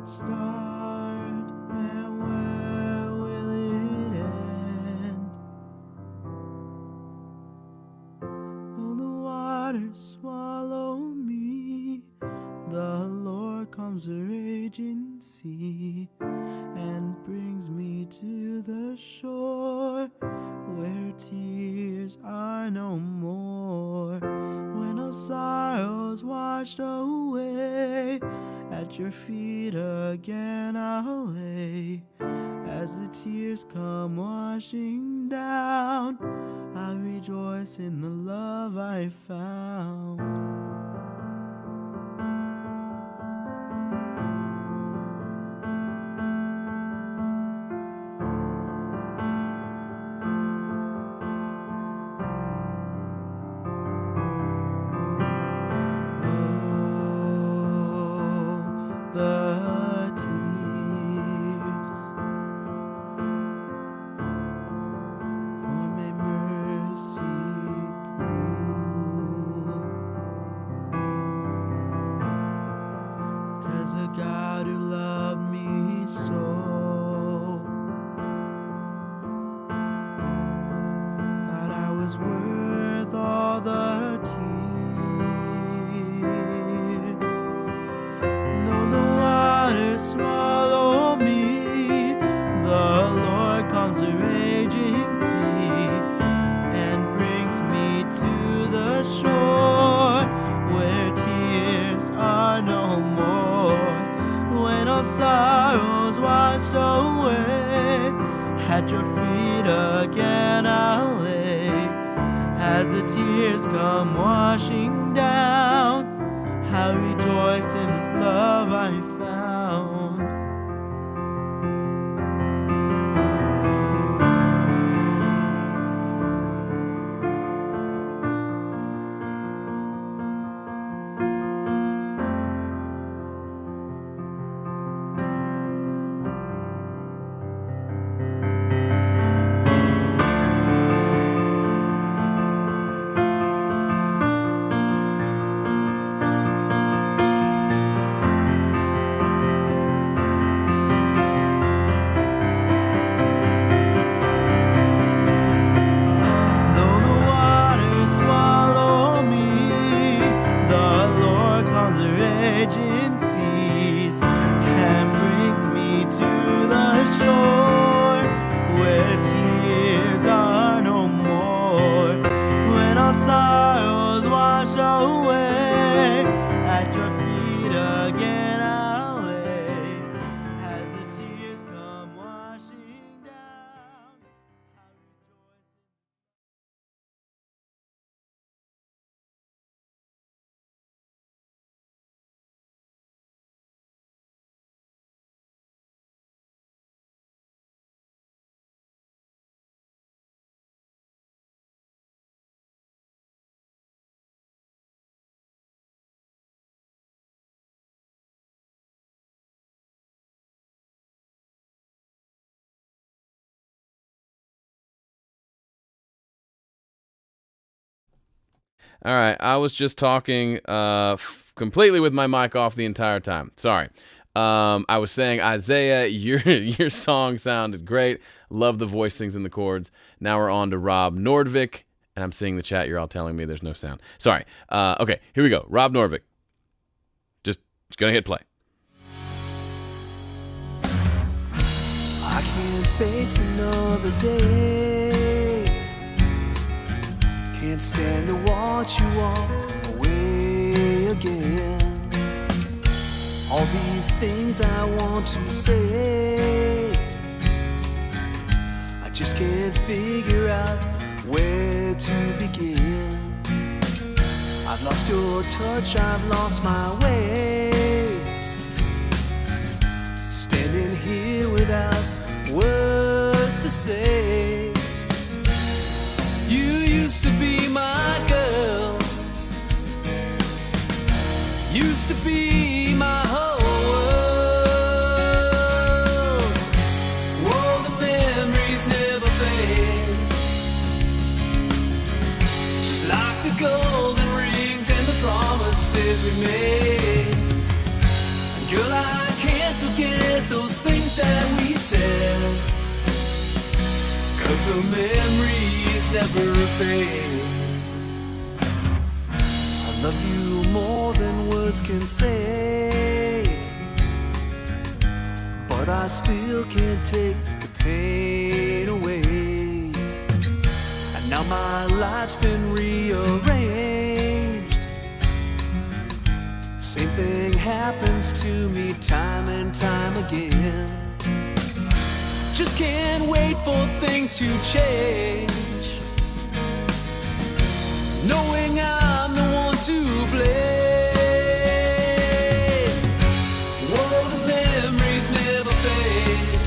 Start and where will it end? Though the waters swallow me, the Lord comes a raging sea and brings me to the shore where tears are no more, when all sorrows washed away. At your feet again I'll lay, as the tears come washing down. I rejoice in the love I found. A God who loved me so, thought I was worth all the tears. Though the waters swallow me, the Lord comes a raging sea and brings me to the shore where tears are no more. When all sorrows washed away, at your feet again I'll lay, as the tears come washing down. I rejoice in this love I found. Sorrows wash away, at your feet again I'll lay, as the tears come washing down. All right, I was just talking completely with my mic off the entire time. Sorry. I was saying, Isaiah, your song sounded great. Love the voicings and the chords. Now we're on to Rob Nordvik, and I'm seeing the chat. You're all telling me there's no sound. Sorry. Okay, here we go. Rob Nordvik. Just gonna hit play. I can't face another day. Can't stand to watch you walk away again. All these things I want to say, I just can't figure out where to begin. I've lost your touch, I've lost my way. Standing here without words to say. You used to be my girl, used to be my whole world. Whoa, the memories never fade, just like the golden rings and the promises we made. And girl, I can't forget those things that we said, 'cause the memories never fade. I love you more than words can say, but I still can't take the pain away. And now my life's been rearranged. Same thing happens to me time and time again. Just can't wait for things to change, knowing I'm the one to blame. Whoa, the memories never fade,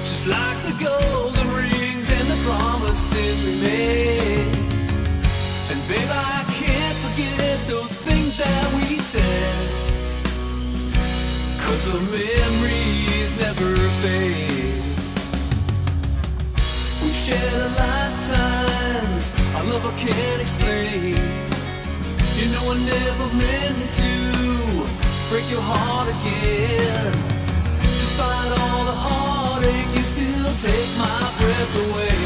just like the golden rings and the promises we made. And babe, I can't forget those things that we said, 'cause the memories never fade. We've shared lifetimes, our love I can't explain. You know I never meant to break your heart again. Despite all the heartache, you still take my breath away.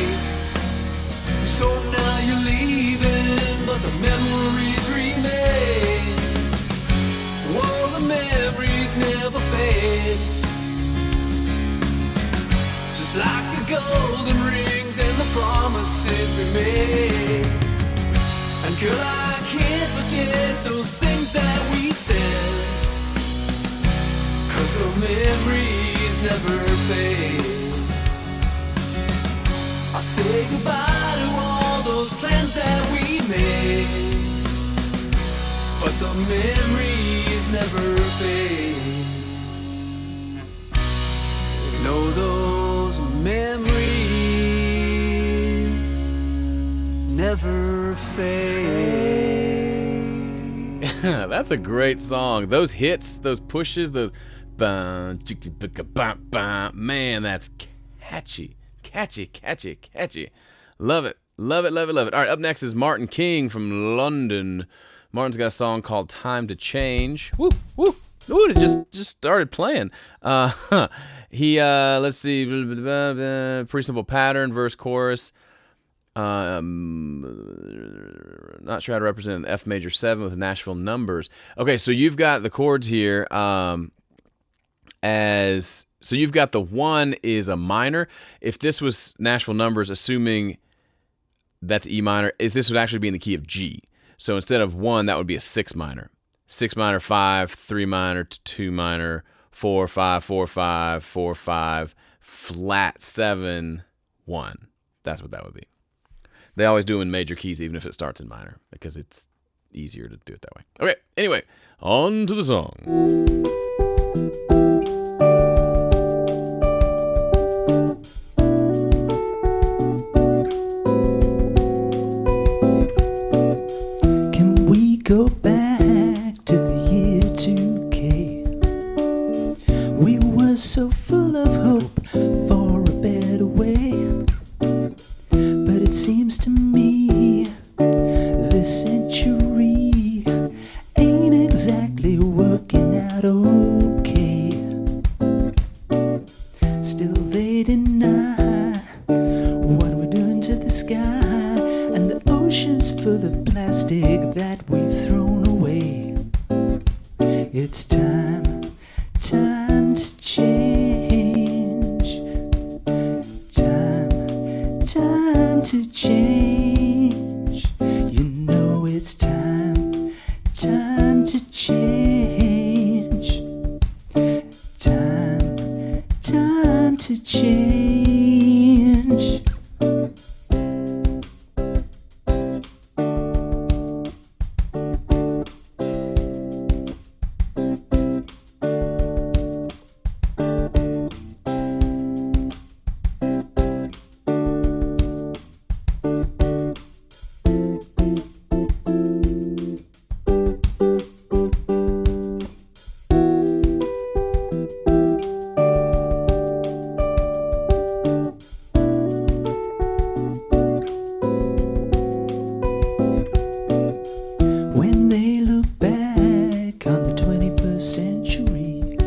So now you're leaving, but the memories remain. Whoa, the memories never fade, just like the golden rings and the promises we made. And girl, I can't forget those things that we said, 'cause the memories never fade. I'll say goodbye to all those plans that we made, but the memories never fade. No, those memories never fade. That's a great song. Those hits, those pushes, those man, that's catchy. Catchy. Love it. All right, up next is Martin King from London. Martin's got a song called Time to Change. Woo. Ooh, it just started playing. Let's see, pretty simple pattern, verse, chorus. Not sure how to represent an F major 7 with Nashville numbers. Okay, so you've got the chords here. So you've got the 1 is a minor. If this was Nashville numbers, assuming that's E minor, if this would actually be in the key of G. So instead of 1, that would be a 6 minor. 6 minor, 5, 3 minor, 2 minor, 4, 5, 4, 5, 4, 5, flat 7, 1. That's what that would be. They always do in major keys, even if it starts in minor, because it's easier to do it that way. Okay, anyway, on to the song. Go back to the year 2K. We were so full of hope for a better way. But it seems to me this century ain't exactly working still they deny what we're doing to the sky. And the ocean's full of plastic that we've thrown away. It's time to change. Time to change. You know it's time to change. Time to change. When they look back on the 21st century,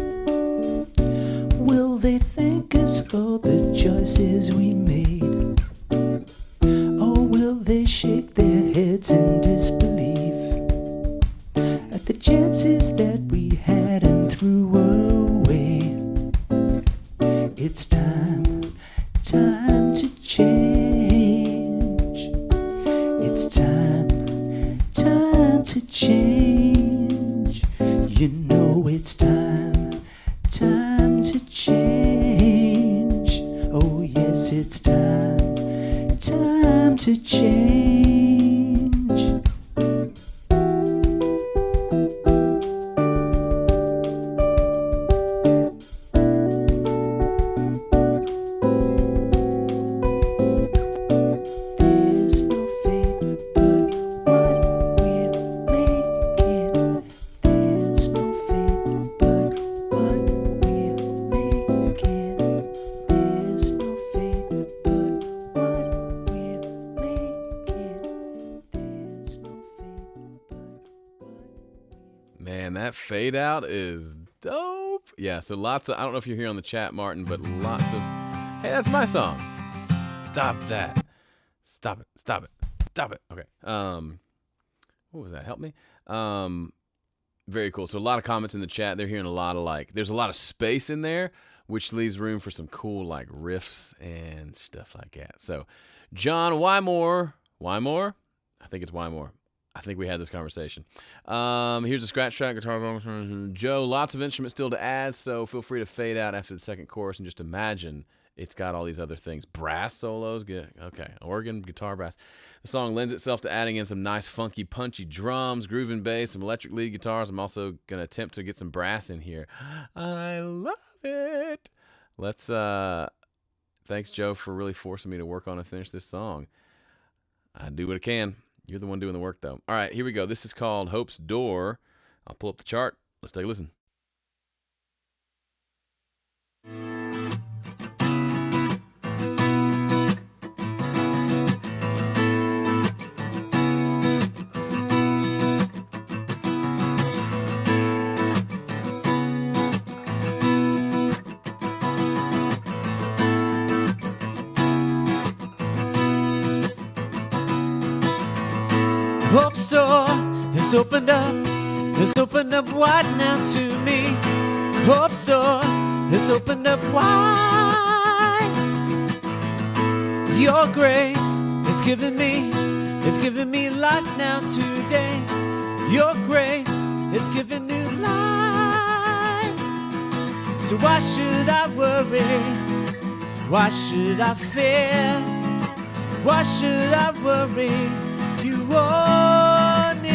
will they thank us for the choices we made? Or will they shake their heads in disbelief at the chances that we had and threw away? It's time to change. It's time to change. You know it's time to change. Oh yes, it's time to change. There's no fate but what we're making. There's no fate but what we're making. There's no fate but what we're making. There's no fate but what. Man, that fade out is dope. Yeah, so lots of, I don't know if you're here on the chat, Martin, but lots of, hey, that's my song. Stop that. Stop it. Stop it. Stop it. Okay. What was that? Help me. Very cool. So a lot of comments in the chat. They're hearing a lot of there's a lot of space in there, which leaves room for some cool riffs and stuff like that. So John Wymore. Wymore? I think it's Wymore. I think we had this conversation. Here's a scratch track, guitar. Joe, lots of instruments still to add, so feel free to fade out after the second chorus and just imagine it's got all these other things. Brass solos, good. Okay, organ, guitar, brass. The song lends itself to adding in some nice, funky, punchy drums, grooving bass, some electric lead guitars. I'm also going to attempt to get some brass in here. I love it. Let's, thanks, Joe, for really forcing me to work on and finish this song. I do what I can. You're the one doing the work, though. All right, here we go. This is called Hope's Door. I'll pull up the chart. Let's take a listen. Hope's door has opened up wide now to me. Hope's door has opened up wide. Your grace has given me life now today. Your grace has given new life. So why should I worry? Why should I fear? Why should I worry? You are near.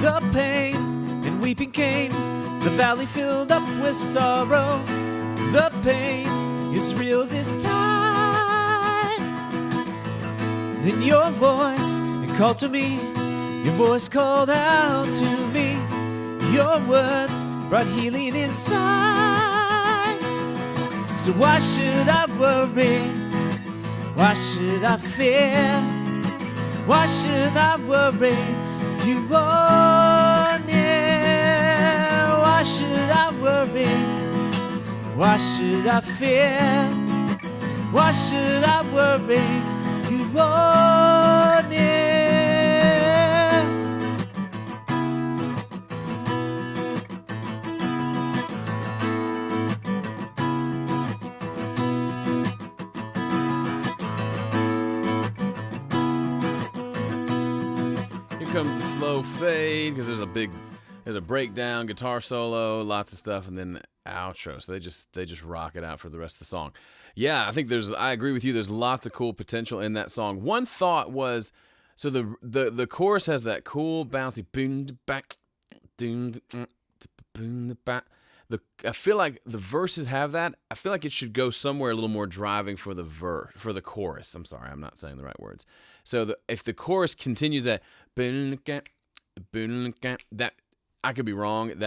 The pain and weeping came, the valley filled up with sorrow. The pain is real this time. Then your voice called to me. Your voice called out to me. Your words brought healing inside. So why should I worry? Why should I fear? Why should I worry? You are near. Why should I worry? Why should I fear? Why should I worry? You are near. Comes the slow fade because there's a breakdown, guitar solo, lots of stuff, and then outro. So they just rock it out for the rest of the song. Yeah, I agree with you. There's lots of cool potential in that song. One thought was, so the chorus has that cool bouncy boom back, boom back. I feel like the verses have that. I feel like it should go somewhere a little more driving for the chorus. I'm sorry, I'm not saying the right words. So if the chorus continues that, that I could be wrong. It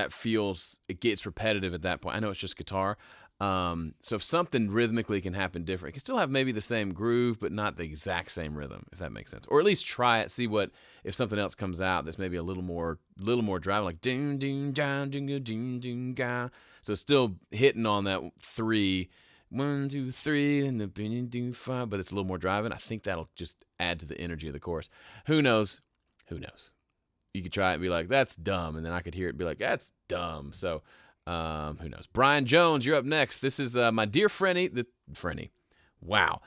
gets repetitive at that point. I know it's just guitar. So if something rhythmically can happen different, it can still have maybe the same groove, but not the exact same rhythm, if that makes sense. Or at least try it, see if something else comes out that's maybe a little more driving, like ding ding ding ding ding ding ga. So still hitting on that 3, 1, 2, 3, and the ding ding 5, but it's a little more driving. I think that'll just add to the energy of the chorus. Who knows? Who knows? You could try it and be like, that's dumb, and then I could hear it and be like, that's dumb. So who knows? Brian Jones, you're up next. This is my dear Frenny. Wow.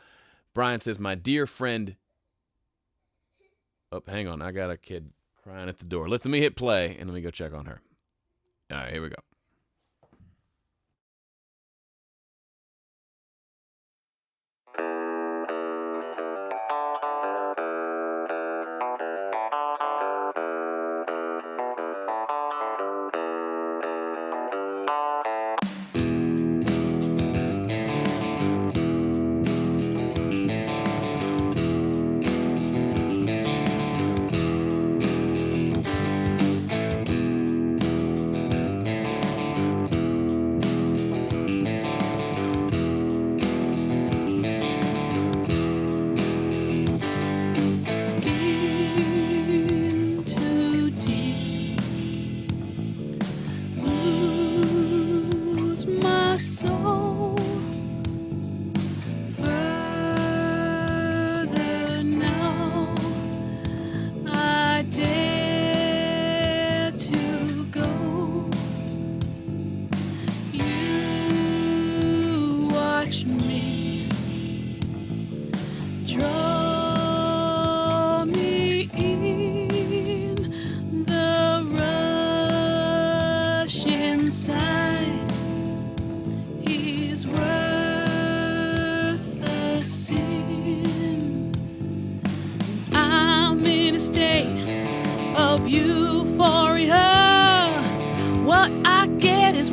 Brian says, my dear friend. Oh, hang on. I got a kid crying at the door. Let me hit play, and let me go check on her. All right, here we go.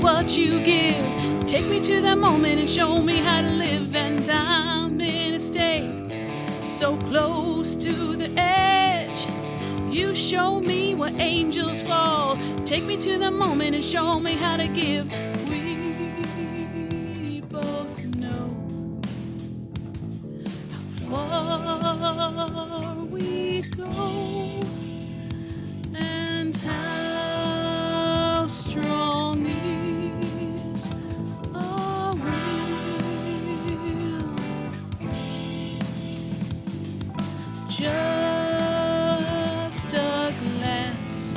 What you give, take me to that moment and show me how to live. And I'm in a state so close to the edge. You show me where angels fall. Take me to the moment and show me how to give. We both know how far we go and how strong is our will. Just a glance,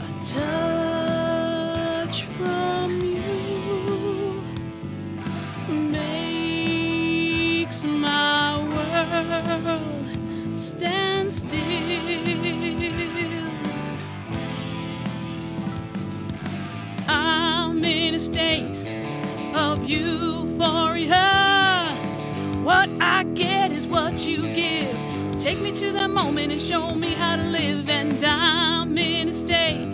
a touch from you makes my world stand still. I'm in a state of euphoria. What I get is what you give. Take me to that moment and show me how to live. And I'm in a state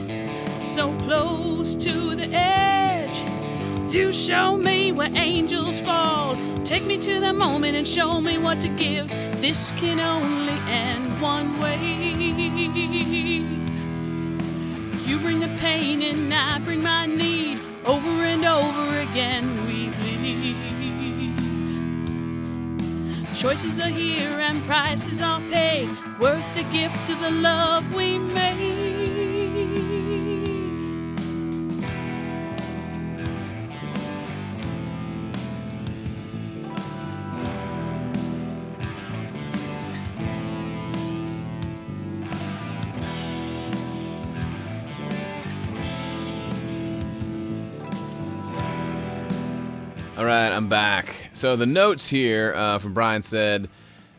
so close to the edge. You show me where angels fall. Take me to that moment and show me what to give. This can only end one way. You bring the pain and I bring my need. Over and over again we bleed. Choices are here and prices are paid, worth the gift of the love we made. All right, I'm back. So the notes here from Brian said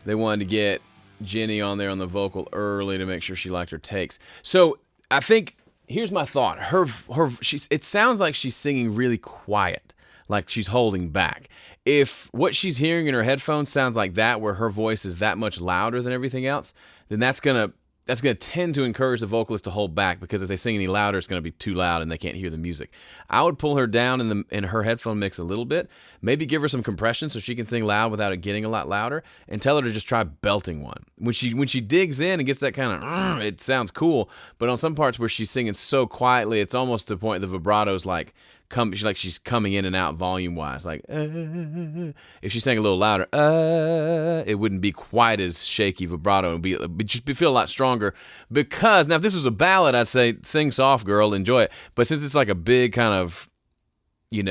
they wanted to get Jenny on there on the vocal early to make sure she liked her takes. So I think here's my thought. It sounds like she's singing really quiet, like she's holding back. If what she's hearing in her headphones sounds like that, where her voice is that much louder than everything else, then that's gonna tend to encourage the vocalist to hold back, because if they sing any louder, it's gonna be too loud and they can't hear the music. I would pull her down in her headphone mix a little bit, maybe give her some compression so she can sing loud without it getting a lot louder, and tell her to just try belting one. When she digs in and gets that kind of, it sounds cool, but on some parts where she's singing so quietly, it's almost to the point the vibrato's like, she's coming in and out volume wise, like if she sang a little louder, it wouldn't be quite as shaky vibrato. It'd just feel a lot stronger. Because now, if this was a ballad, I'd say sing soft, girl, enjoy it. But since it's like a big kind of, it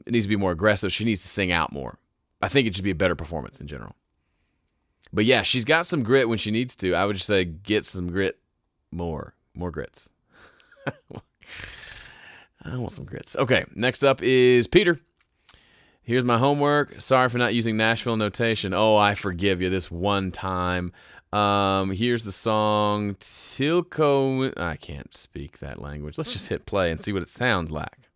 needs to be more aggressive. She needs to sing out more. I think it should be a better performance in general. But yeah, she's got some grit when she needs to. I would just say get some grit, more grits. I want some grits. Okay, next up is Peter. Here's my homework. Sorry for not using Nashville notation. Oh, I forgive you this one time. Here's the song Tilko. I can't speak that language. Let's just hit play and see what it sounds like.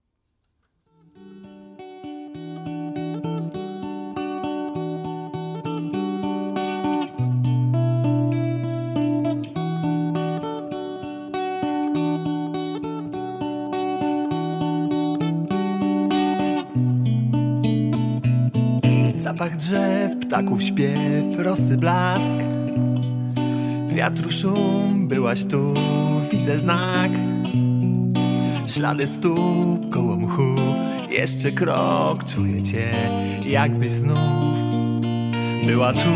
Zapach drzew, ptaków śpiew, rosy blask, wiatru szum, byłaś tu, widzę znak. Ślady stóp koło mchu, jeszcze krok, czuję cię, jakbyś znów była tu.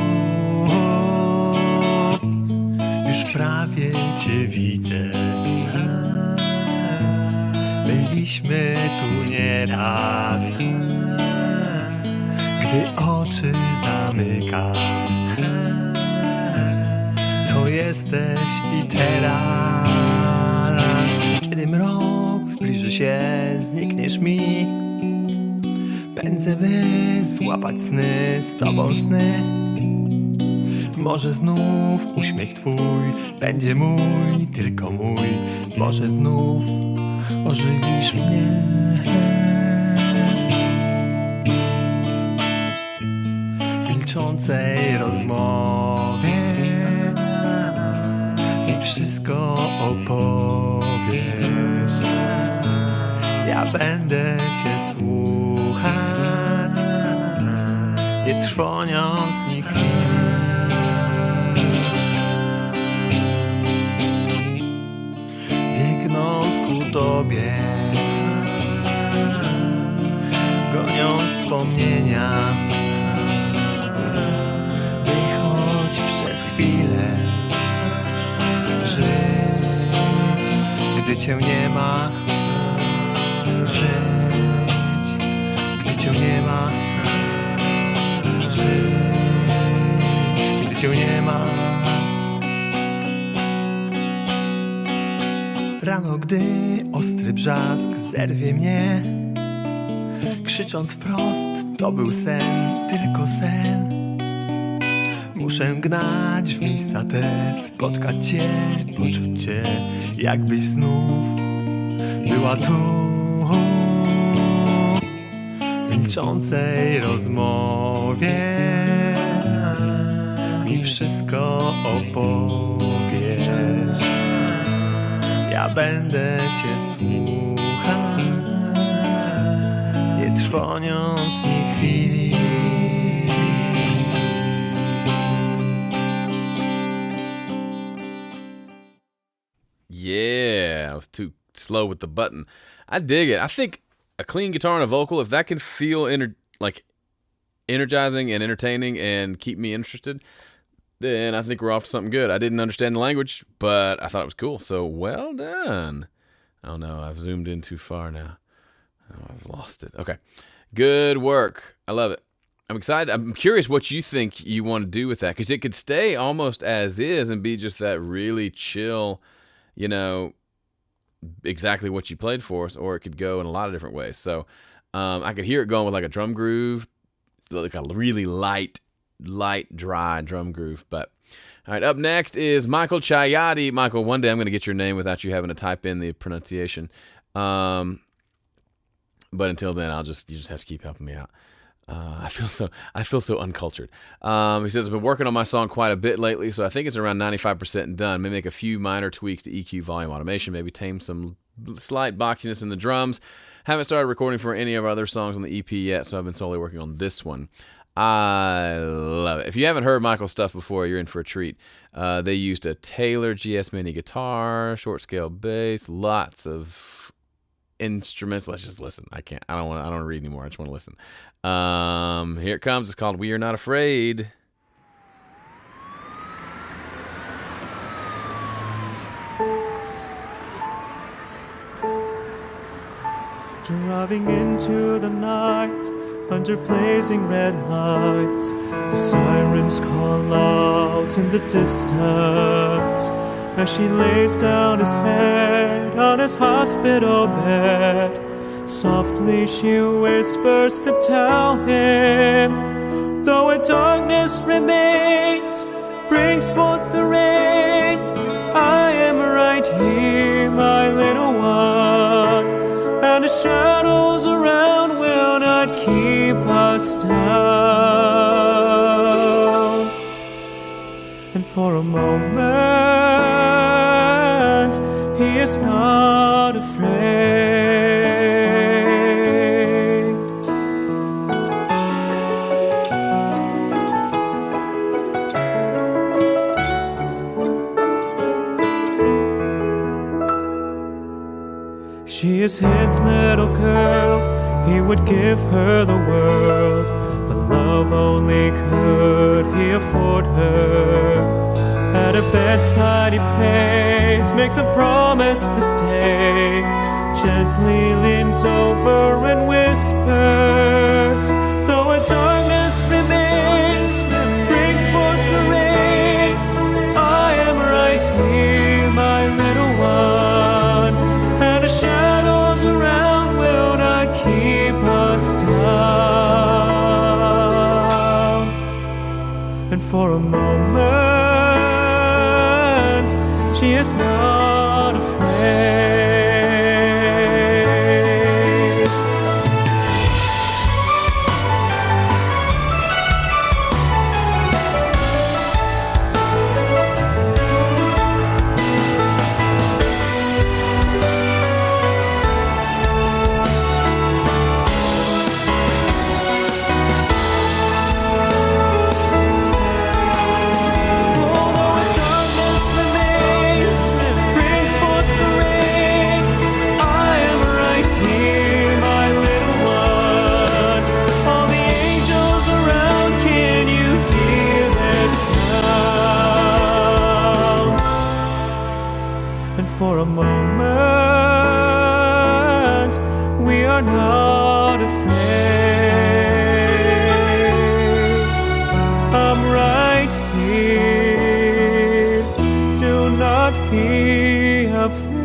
Już prawie cię widzę, byliśmy tu nieraz. Gdy oczy zamykam, to jesteś i teraz. Kiedy mrok zbliży się, znikniesz mi. Pędzę, by złapać sny, z tobą sny. Może znów uśmiech twój będzie mój, tylko mój. Może znów ożywisz mnie. Milczącej rozmowie mi wszystko opowiesz. Ja będę cię słuchać, nie trwoniąc ni chwili. Biegnąc ku tobie, goniąc wspomnienia, przez chwilę żyć, gdy cię nie ma. Żyć, gdy cię nie ma. Żyć, gdy cię nie ma. Rano, gdy ostry brzask zerwie mnie, krzycząc wprost, to był sen, tylko sen. Muszę gnać w miejsca te, spotkać cię, poczuć cię, jakbyś znów była tu. W milczącej rozmowie mi wszystko opowiesz. Ja będę cię słuchać, nie trwoniąc ni chwili. Yeah, I was too slow with the button. I dig it. I think a clean guitar and a vocal, if that can feel energizing and entertaining and keep me interested, then I think we're off to something good. I didn't understand the language, but I thought it was cool. So well done. Oh no, I've zoomed in too far now. Oh, I've lost it. Okay. Good work. I love it. I'm excited. I'm curious what you think you want to do with that, because it could stay almost as is and be just that really chill, exactly what you played for us, or it could go in a lot of different ways. So I could hear it going with like a drum groove, like a really light, dry drum groove. But all right, up next is Michael Chayati. Michael, one day I'm going to get your name without you having to type in the pronunciation. But until then, you just have to keep helping me out. I feel so uncultured. He says, I've been working on my song quite a bit lately, so I think it's around 95% done. Maybe make a few minor tweaks to EQ, volume, automation, maybe tame some slight boxiness in the drums. Haven't started recording for any of our other songs on the EP yet, so I've been solely working on this one. I love it. If you haven't heard Michael's stuff before, you're in for a treat. They used a Taylor GS Mini guitar, short scale bass, lots of instruments. Let's just listen. I don't want to read anymore. I just want to listen. Here it comes. It's called We Are Not Afraid. Driving into the night under blazing red lights, the sirens call out in the distance as she lays down his head on his hospital bed. Softly she whispers to tell him, though a darkness remains, brings forth the rain, I am right here, my little one, and the shadows around will not keep us down. And for a moment, he is not afraid. She is his little girl, he would give her the world, but love only could he afford her. At her bedside he prays, makes a promise to stay, gently leans over and whispers, though a darkness remains, brings forth the rain, I am right here, my little one, and the shadows around will not keep us down. And for a moment, she is not afraid. For a moment, we are not afraid. I'm right here, do not be afraid.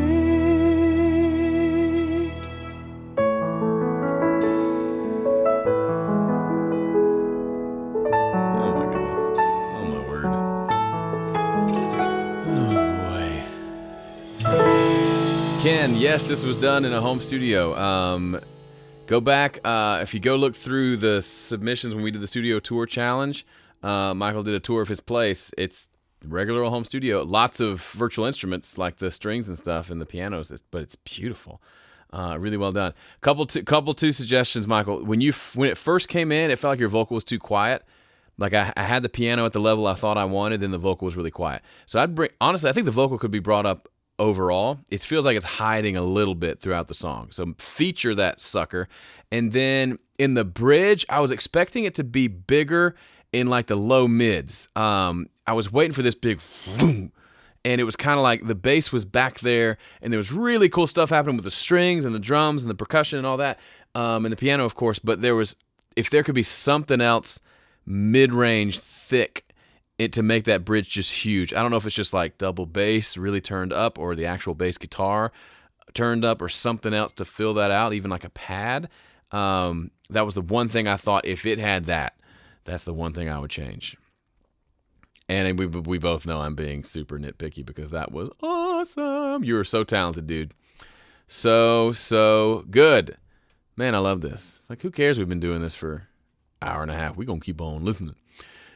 Oh my goodness. Oh my word. Oh boy. Ken, yes, this was done in a home studio. Go back. If you go look through the submissions when we did the studio tour challenge, Michael did a tour of his place. It's regular old home studio. Lots of virtual instruments like the strings and stuff and the pianos, but it's beautiful. Really well done. Couple two suggestions, Michael. When it first came in, it felt like your vocal was too quiet. Like I had the piano at the level I thought I wanted, then the vocal was really quiet. So honestly, I think the vocal could be brought up overall. It feels like it's hiding a little bit throughout the song. So feature that sucker. And then in the bridge, I was expecting it to be bigger in like the low mids. I was waiting for this big boom, and it was kind of like the bass was back there, and there was really cool stuff happening with the strings and the drums and the percussion and all that, and the piano, of course. But if there could be something else mid-range, thick, to make that bridge just huge. I don't know if it's just like double bass really turned up, or the actual bass guitar turned up, or something else to fill that out, even like a pad. That was the one thing I thought, if it had that, that's the one thing I would change. And we both know I'm being super nitpicky, because that was awesome. You were so talented, dude. So good. Man, I love this. It's like, who cares? We've been doing this for an hour and a half. We're going to keep on listening.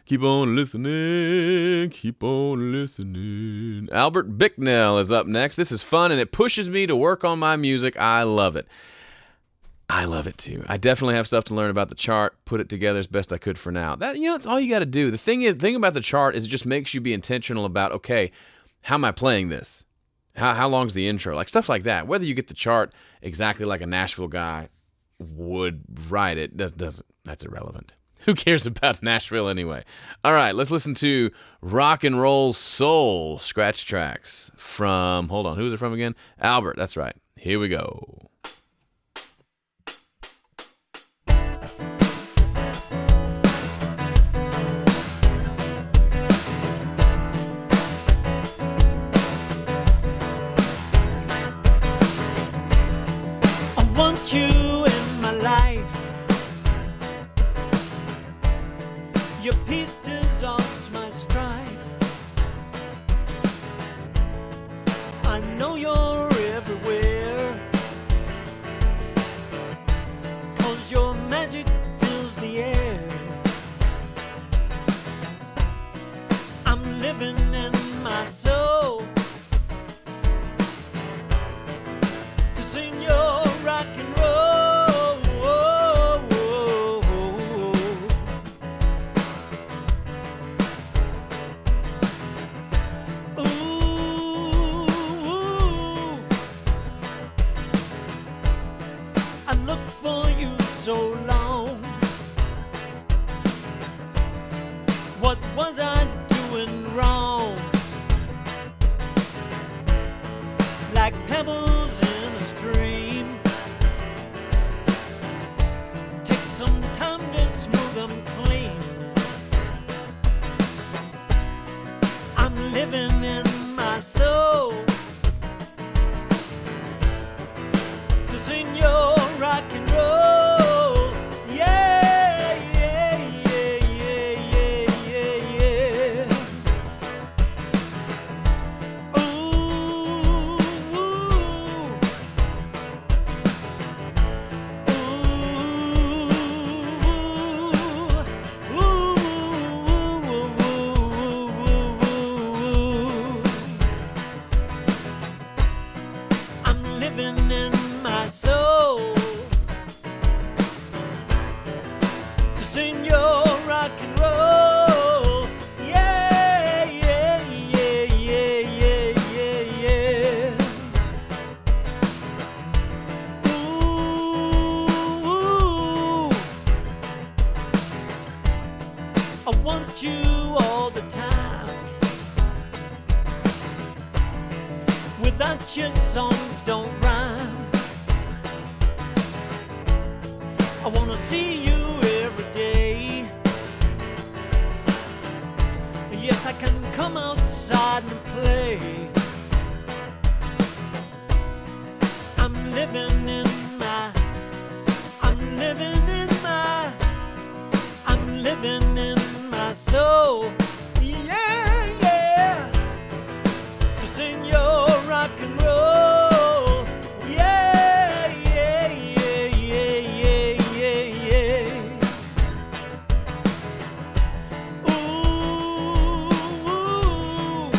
Keep on listening. Keep on listening. Albert Bicknell is up next. This is fun, and it pushes me to work on my music. I love it. I love it too. I definitely have stuff to learn about the chart, put it together as best I could for now. That's all you got to do. The thing about the chart is it just makes you be intentional about, okay, how am I playing this? How long's the intro? Like stuff like that. Whether you get the chart exactly like a Nashville guy would write it, that's irrelevant. Who cares about Nashville anyway? All right, let's listen to Rock and Roll Soul scratch tracks from, hold on, who is it from again? Albert, that's right. Here we go. I want you in my life. Your peace dissolves my strife. I know you're everywhere, 'cause your magic fills the air. I'm living in my soul to sing your rock and roll. I look for you so long. What was I doing wrong? Like pebbles in a stream, take some time to smooth them clean. I'm living in my soul to sing your rock and roll. Yeah, yeah, yeah, yeah, yeah, yeah, yeah. Ooh, ooh, I'm living in my soul to sing your rock and roll. Yeah, yeah, yeah, yeah, yeah, yeah, yeah. Ooh, I want you all the time. Without your songs don't rhyme. I wanna see you every day. Yes, I can come outside and play. I'm living in my soul. Yeah, yeah. To sing your rock and roll. Yeah, yeah, yeah, yeah, yeah, yeah, yeah. Ooh, ooh.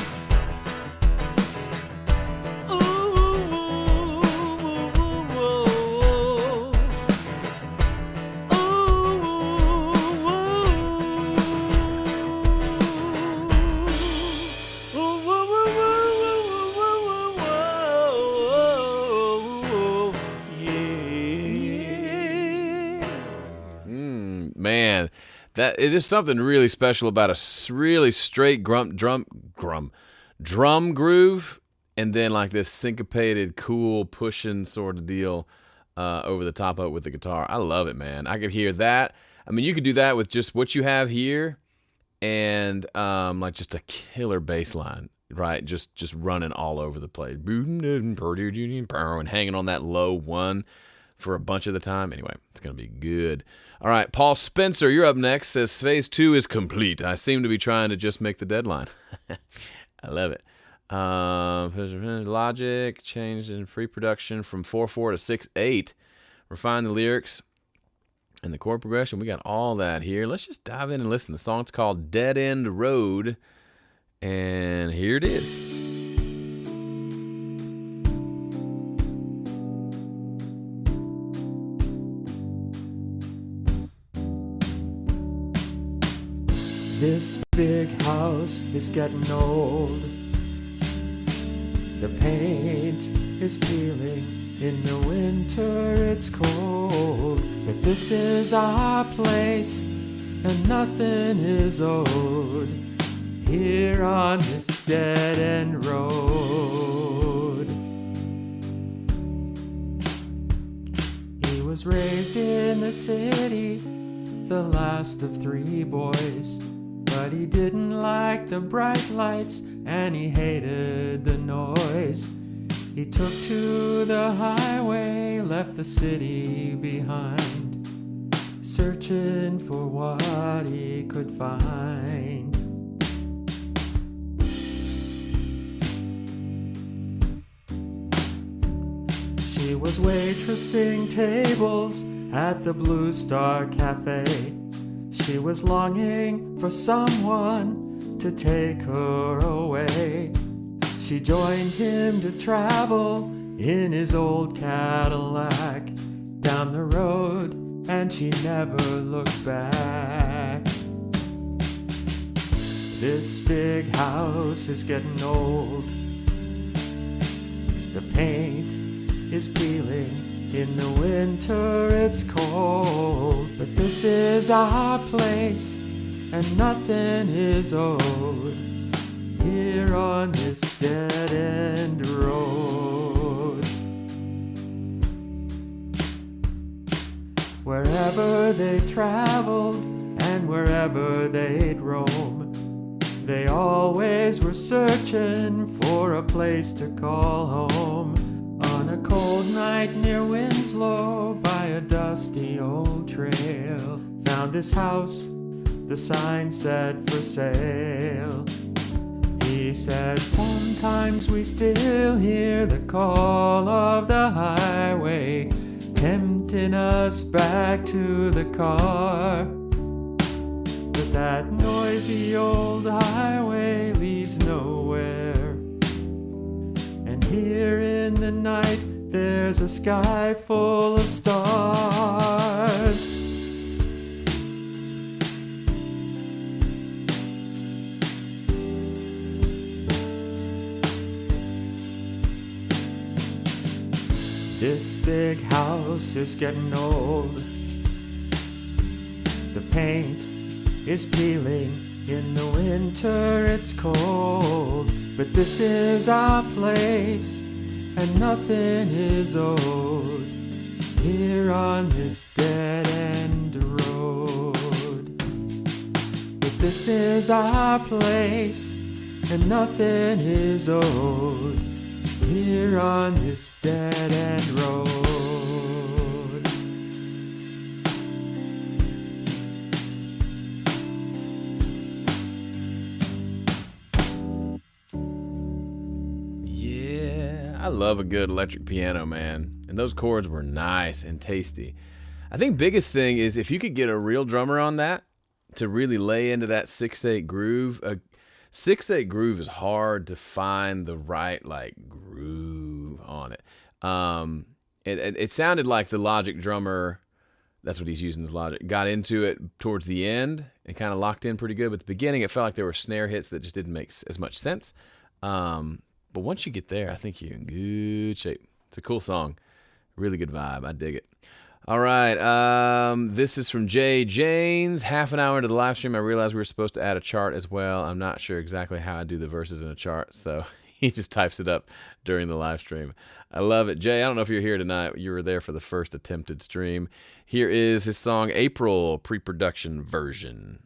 man. There's something really special about really straight drum groove, and then like this syncopated, cool pushing sort of deal over the top of it with the guitar. I love it, man. I could hear that. I mean, you could do that with just what you have here, and like just a killer bass line, right? Just running all over the place, and hanging on that low one for a bunch of the time. Anyway, it's going to be good. All right, Paul Spencer, you're up next. Says, Phase 2 is complete. I seem to be trying to just make the deadline. I love it. Logic, changed in pre-production from 4/4 to 6/8. Refine the lyrics and the chord progression. We got all that here. Let's just dive in and listen. The song's called Dead End Road, and here it is. This big house is getting old. The paint is peeling. In the winter it's cold. But this is our place, and nothing is owed here on this dead end road. He was raised in the city, the last of 3 boys. But he didn't like the bright lights, and he hated the noise. He took to the highway, left the city behind, searching for what he could find. She was waitressing tables at the Blue Star Cafe. She was longing for someone to take her away. She joined him to travel in his old Cadillac down the road, and she never looked back. This big house is getting old. The paint is peeling. In the winter it's cold, but this is our place, and nothing is owed here on this dead end road. Wherever they traveled and wherever they'd roam, they always were searching for a place to call home. On a cold night near Winslow, by a dusty old trail, found this house, the sign said for sale. He said, sometimes we still hear the call of the highway, tempting us back to the car. But that noisy old highway leads nowhere. And here in the night, there's a sky full of stars. This big house is getting old. The paint is peeling. In the winter it's cold. But this is our place, and nothing is owed here on this dead end road. But this is our place, and nothing is owed here on this dead end road. I love a good electric piano, man. And those chords were nice and tasty. I think biggest thing is if you could get a real drummer on that to really lay into that 6/8 groove. A 6/8 groove is hard to find the right like groove on it. It sounded like the Logic drummer, that's what he's using, his Logic, got into it towards the end and kind of locked in pretty good. But at the beginning, it felt like there were snare hits that just didn't make as much sense. But once you get there, I think you're in good shape. It's a cool song. Really good vibe. I dig it. All right. This is from Jay Janes. Half an hour into the live stream, I realized we were supposed to add a chart as well. I'm not sure exactly how I do the verses in a chart, so he just types it up during the live stream. I love it. Jay, I don't know if you're here tonight. You were there for the first attempted stream. Here is his song April, pre-production version.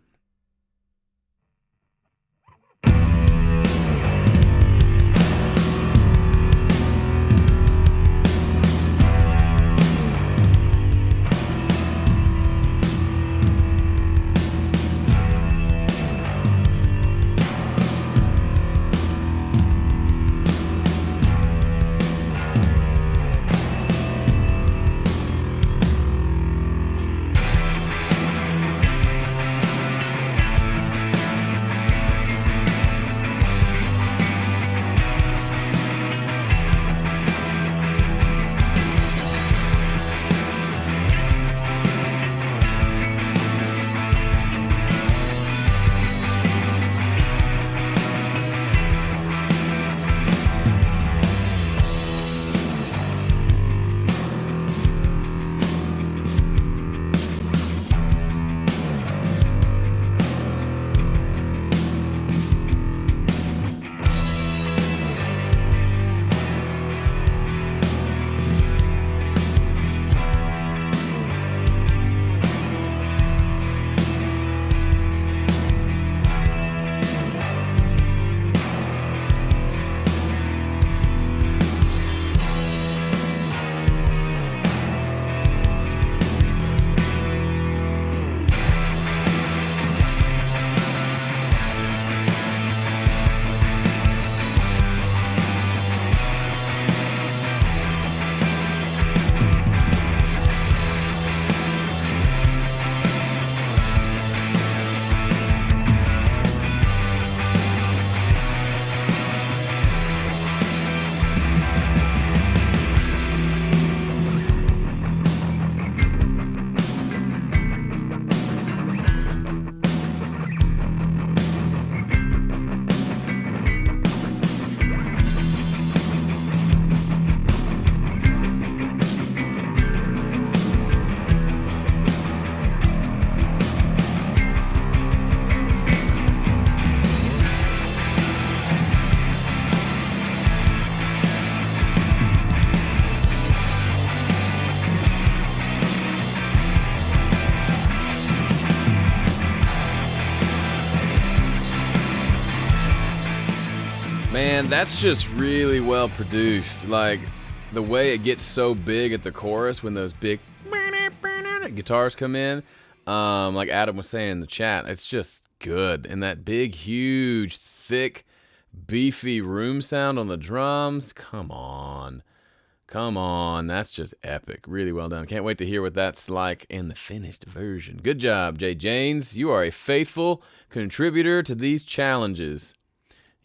Man, that's just really well produced. Like, the way it gets so big at the chorus when those big guitars come in, like Adam was saying in the chat, it's just good. And that big, huge, thick, beefy room sound on the drums, come on. Come on, that's just epic. Really well done. Can't wait to hear what that's like in the finished version. Good job, Jay Janes. You are a faithful contributor to these challenges.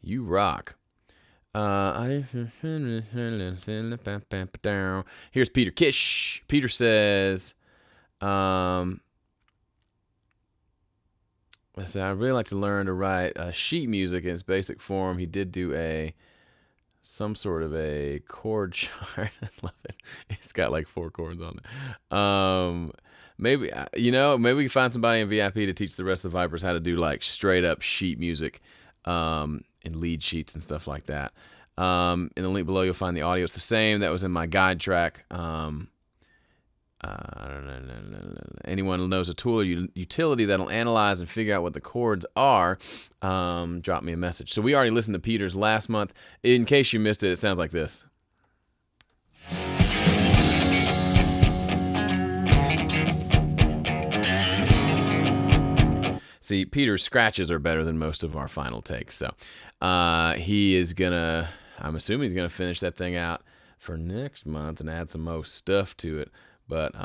You rock. Here's Peter Kish. Peter says, I said, I'd really like to learn to write sheet music in its basic form. He did do some sort of a chord chart. I love it. It's got like 4 chords on it. Maybe maybe we can find somebody in VIP to teach the rest of the Vipers how to do like straight up sheet music, and lead sheets and stuff like that. In the link below, you'll find the audio. It's the same that was in my guide track. Anyone who knows a tool or utility that'll analyze and figure out what the chords are, drop me a message. So we already listened to Peter's last month. In case you missed it, it sounds like this. See, Peter's scratches are better than most of our final takes. So he is going to, I'm assuming he's going to finish that thing out for next month and add some more stuff to it. But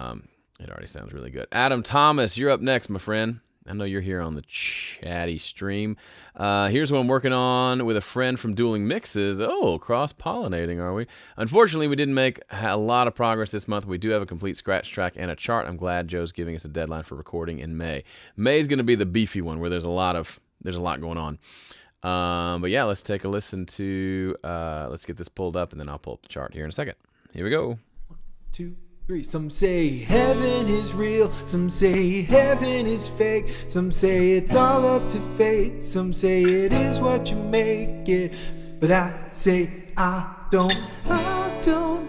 it already sounds really good. Adam Thomas, you're up next, my friend. I know you're here on the chatty stream. Here's what I'm working on with a friend from Dueling Mixes. Oh, cross-pollinating, are we? Unfortunately, we didn't make a lot of progress this month. We do have a complete scratch track and a chart. I'm glad Joe's giving us a deadline for recording in May. May's going to be the beefy one where there's a lot going on. But yeah, let's take a listen to, let's get this pulled up, and then I'll pull up the chart here in a second. Here we go. 1, 2, 3. Some say heaven is real, some say heaven is fake, some say it's all up to fate, some say it is what you make it, but I say I don't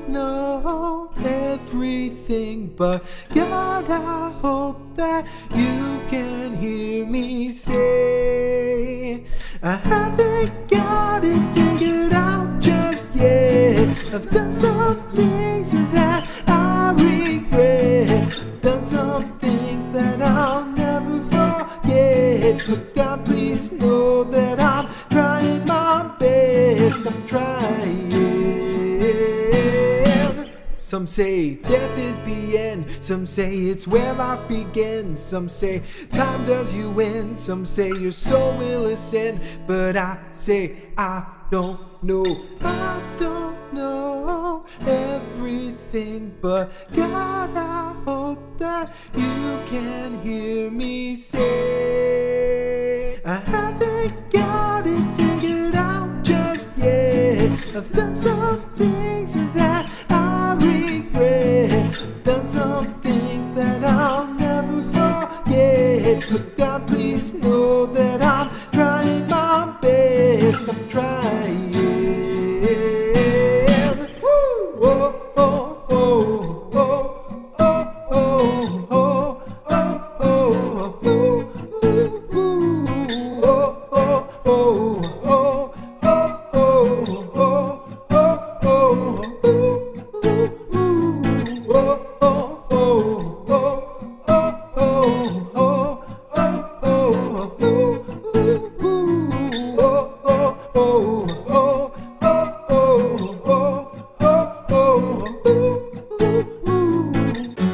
know everything, but God, I hope that you can hear me say I haven't got it figured out just yet. I've done some things that I regret, done some things that I'll never forget, but God, please know that I'm trying my best. I'm trying. Some say death is the end, some say it's where life begins, some say time does you in, some say your soul will ascend, but I say I don't know everything, but God, I hope that you can hear me say I haven't got it figured out just yet. I've done some things that I regret, done some things that I'll never forget, but God, please know that I'm trying my best. I'm trying. Woo! Oh, oh, oh, oh, oh, oh, oh, oh, oh,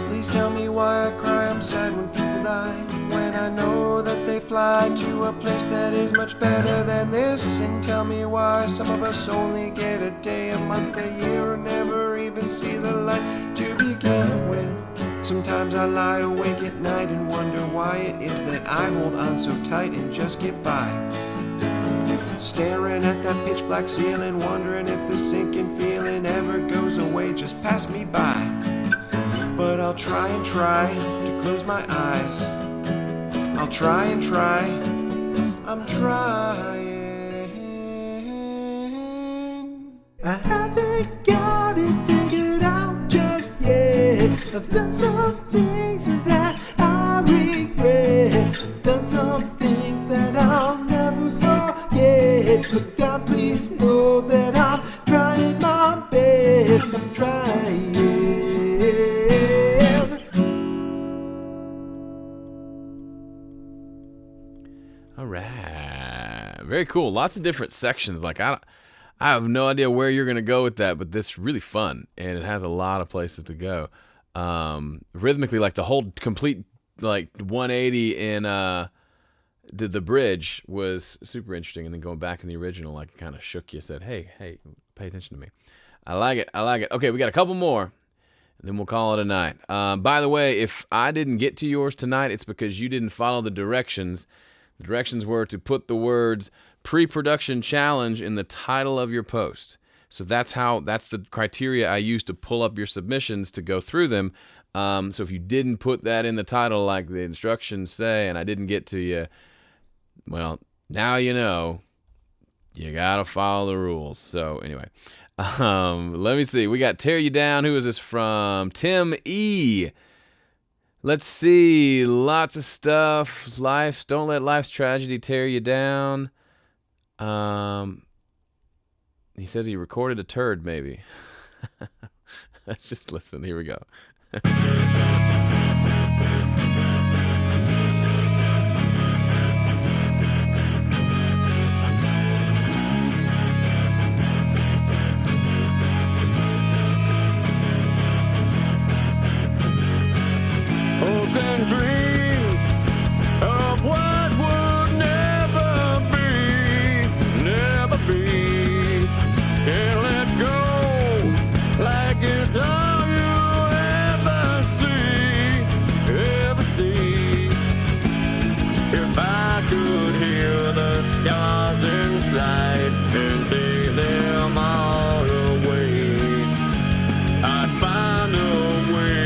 Please tell me why I cry, I'm sad when people die, when I know that they fly to a place that is much better than this. And tell me why some of us only get a day, a month, a year, or never even see the light to begin with. Sometimes I lie awake at night and wonder why it is that I hold on so tight and just get by, staring at that pitch black ceiling, wondering if the sinking feeling ever goes away. Just pass me by. But I'll try and try to close my eyes. I'll try and try. I'm trying. I haven't got it figured out just yet. I've done some things that I regret, done some things that I'll never forget, but God, please know that I'm trying my best. I'm trying. All right. Very cool. Lots of different sections. Like I have no idea where you're going to go with that, but this is really fun, and it has a lot of places to go. Rhythmically, like the whole complete like 180 in the bridge was super interesting, and then going back in the original, like it kind of shook you, said, hey, pay attention to me. I like it. Okay, we got a couple more, and then we'll call it a night. By the way, if I didn't get to yours tonight, it's because you didn't follow the directions. The directions were to put the words pre-production challenge in the title of your post. So that's the criteria I use to pull up your submissions to go through them. So if you didn't put that in the title like the instructions say and I didn't get to you, well, now you know. You gotta follow the rules. So anyway, let me see. We got Tear You Down. Who is this from? Tim E. Let's see. Lots of stuff. Don't let life's tragedy tear you down. He says he recorded a turd, maybe. Let's just listen. Here we go. Hopes and dreams of what would never be. Can't let go like it's all you ever see. If I could hear the scars inside and take them all away, I'd find a way.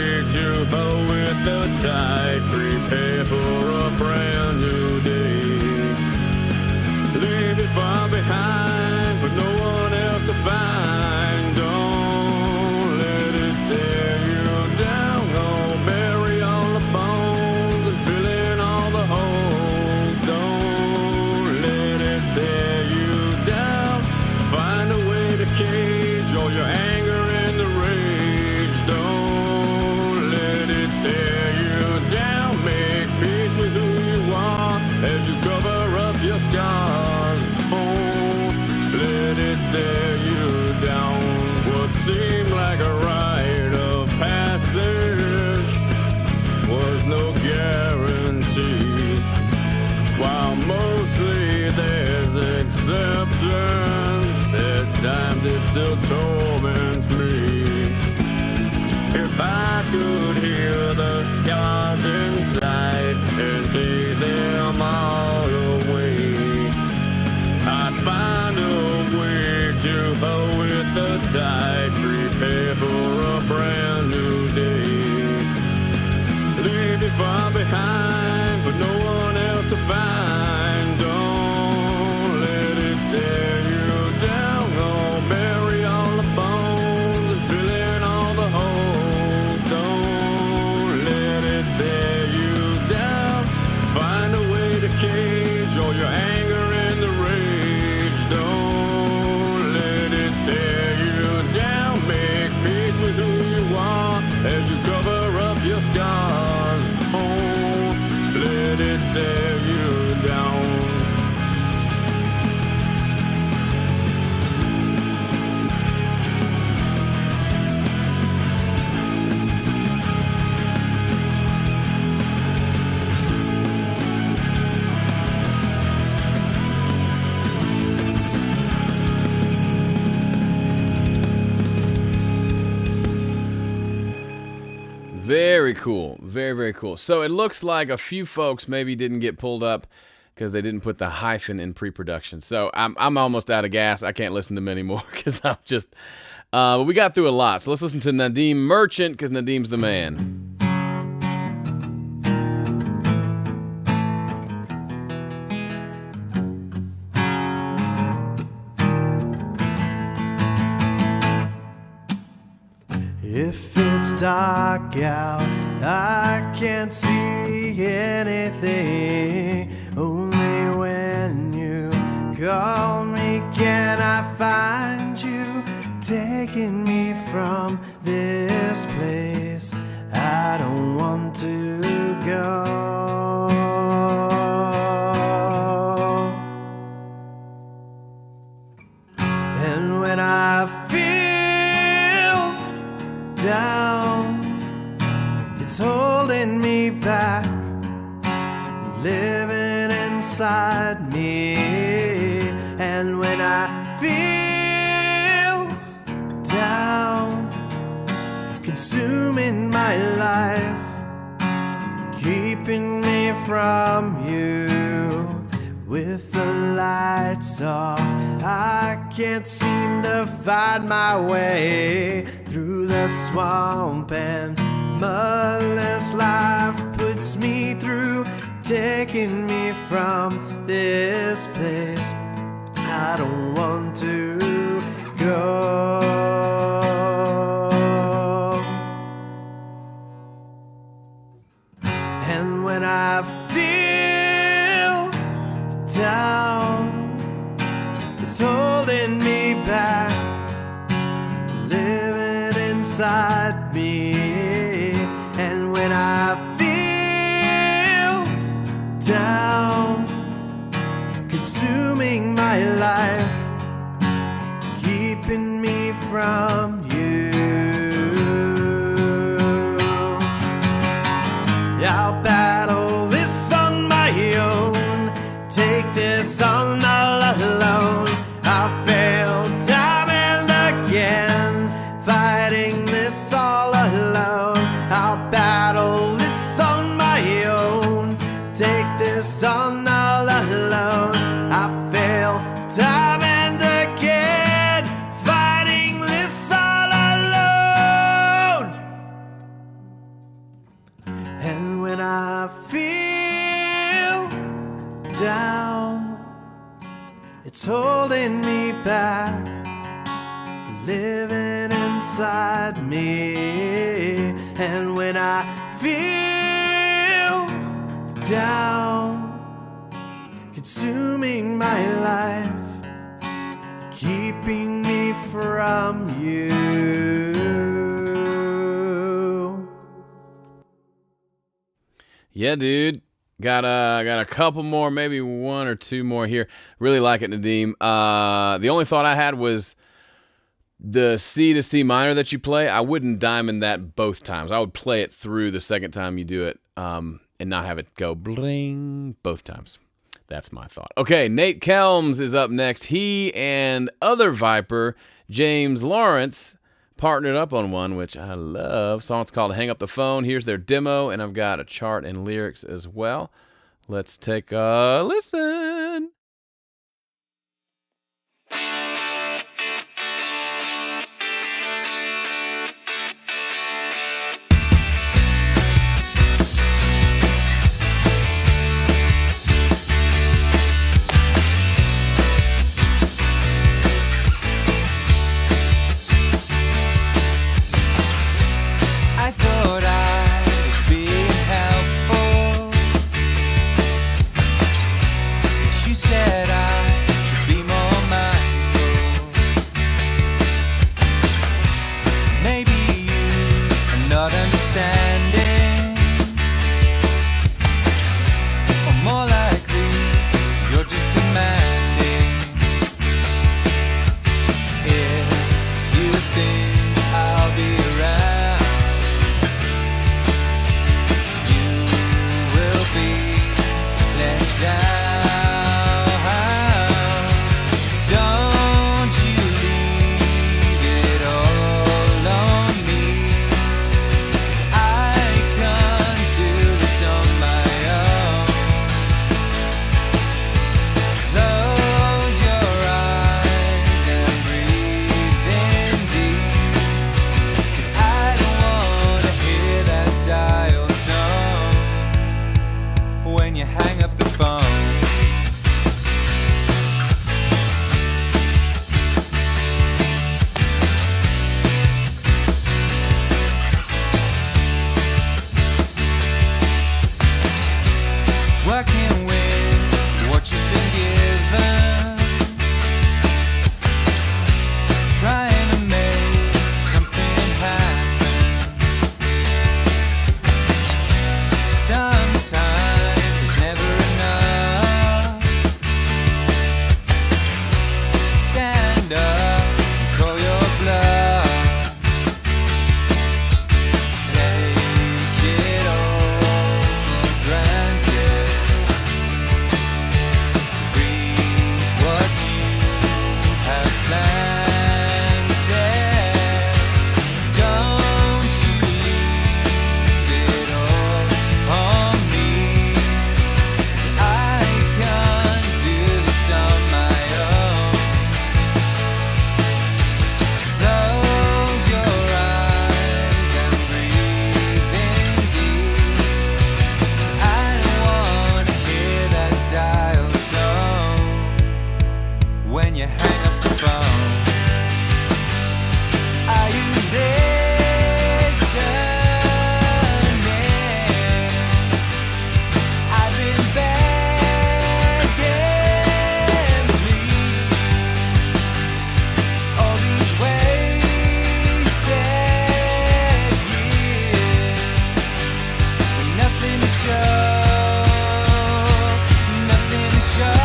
as you cover up your scars. Don't let it tear you down. What seemed like a rite of passage was no guarantee. While mostly there's acceptance, at times it still torments me. If I could heal the scars inside and take them all away, I'd find a way to flow with the tide, prepare for a brand new day. Leave me far behind for no one else to find. Don't let it tear you down. Oh, bury all the bones and fill in all the holes. Don't let it tear you down. Find a way to cage all your anger and the rage. Don't let it tear you down. Make peace with who you are as you cover up your scars. Don't let it tear you down. Very cool. Very, very cool. So it looks like a few folks maybe didn't get pulled up because they didn't put the hyphen in pre-production. So I'm almost out of gas. I can't listen to them anymore because I'm just... we got through a lot. So let's listen to Nadim Merchant because Nadim's the man. If it's dark out, I can't see anything. Only when you call me can I find you, taking me from this place. I don't want to go. And when I feel down, it's holding me back, living inside me. And when I feel down, consuming my life, keeping me from you. With the lights off, I can't seem to find my way through the swamp, and mudless life puts me through, taking me from this place. I don't want to go. And when I feel down, it's holding me back, living inside me. And when I feel down, consuming my life, keeping me from you. I'll battle this on my own, take this on all alone. I failed time and again, fighting this all alone. I'll battle this on my own, take this on all alone. I fail time and again, fighting this all alone. And when I feel down, it's holding me back, living inside me. And when I feel down, consuming my life, keeping me from you. Yeah, dude. Got a couple more, maybe one or two more here. Really like it, Nadeem. The only thought I had was the C to C minor that you play. I wouldn't diamond that both times. I would play it through the second time you do it, and not have it go bling both times. That's my thought. Okay, Nate Kelms is up next. He and other Viper, James Lawrence, partnered up on one, which I love. Song's called Hang Up the Phone. Here's their demo, and I've got a chart and lyrics as well. Let's take a listen. I thought I was being helpful, but you said I should be more mindful. Maybe you are not understanding, or more likely, you're just demanding. If you think I'll be around, will be let down. Don't you leave it all on me, 'cause I can't do this on my own. Close your eyes and breathe in deep, 'cause I don't wanna hear that dial tone when you hang up the phone. Working with what you've been given, trying to make something happen. Sometimes it's never enough to stand up and call your bluff. Take it all for granted. Read what you have planted. Don't you leave it all on me, 'cause I can't do this on my own. Close your eyes and breathe in deep, 'cause I don't wanna hear that dial tone when you hang up the phone. Are you listening? I've been begging, please. All these wasted years with nothing to show, nothing to show.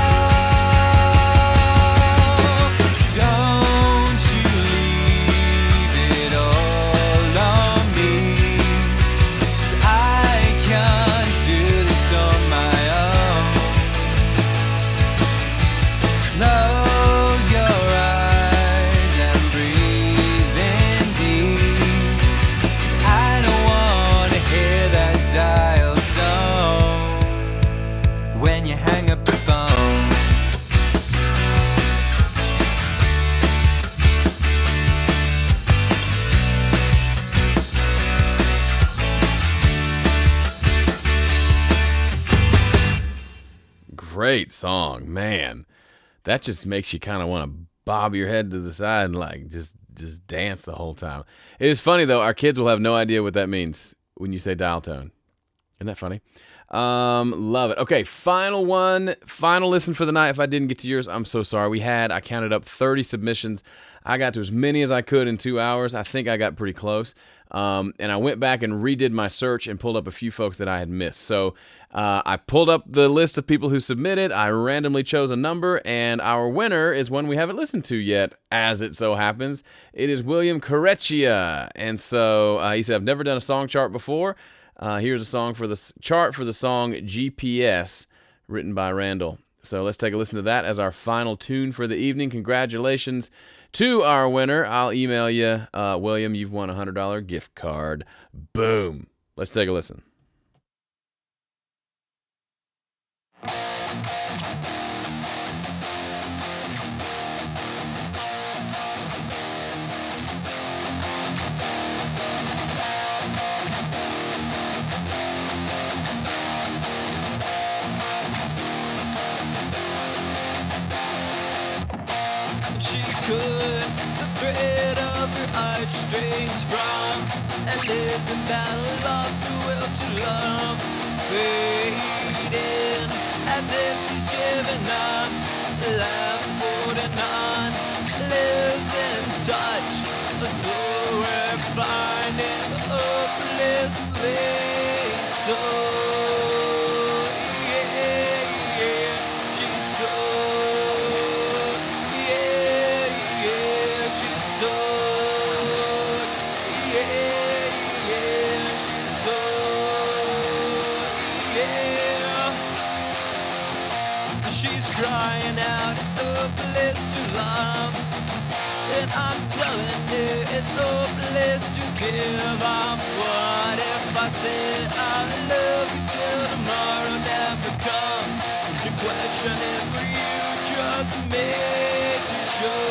Don't you leave it all on me, 'cause I can't do this on my own. Close your eyes and breathe in deep, 'cause I don't wanna hear that dial tone when you hang up the phone. Great song, man. That just makes you kind of want to bob your head to the side and like just dance the whole time. It is funny though, our kids will have no idea what that means when you say dial tone. Isn't that funny? Love it. Okay, final one, final listen for the night. If I didn't get to yours, I'm so sorry. I counted up 30 submissions. I got to as many as I could in 2 hours. I think I got pretty close. And I went back and redid my search and pulled up a few folks that I had missed. So I pulled up the list of people who submitted. I randomly chose a number, and our winner is one we haven't listened to yet, as it so happens. It is William Correccia. And so he said, I've never done a song chart before. Here's a song for the chart for the song GPS, written by Randall. So let's take a listen to that as our final tune for the evening. Congratulations to our winner. I'll email you, William. You've won a $100 gift card. Boom. Let's take a listen. She could the thread of her heartstrings from, and lives in battle, lost her will to love, fading as if she's given up, left holding on, losing touch. So we're finding hopelessly stuck. She's crying out, it's hopeless to love. And I'm telling you, it's hopeless to give up. What if I said I love you till tomorrow never comes? The question is, were you just made to show?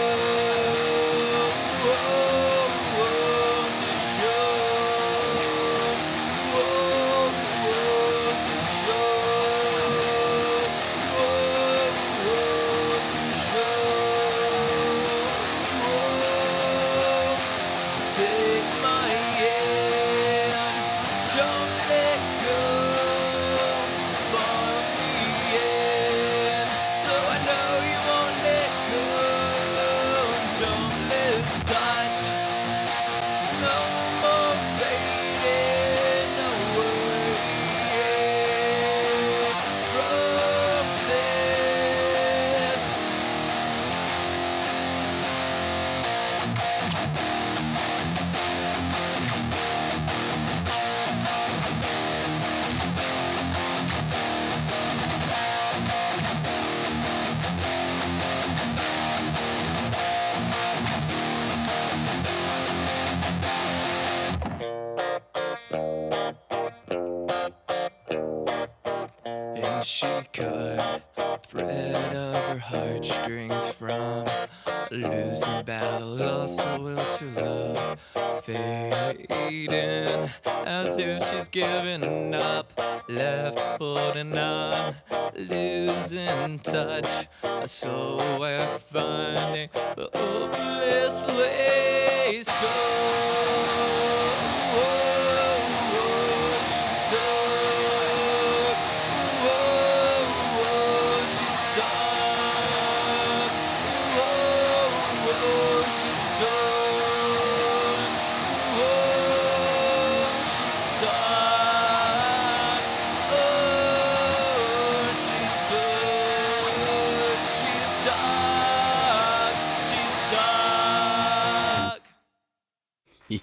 To show. To show. Take my hand, don't let go, follow me in, so I know you won't let go, don't lose touch, no more fading away from this. And she cut thread of her heartstrings from, losing battle, lost her will to love, fading as if she's given up, left holding on, losing touch. So we're finding the hopelessly stuck. She's stuck. She's stuck. She's stuck. She's stuck. She's stuck. She's stuck.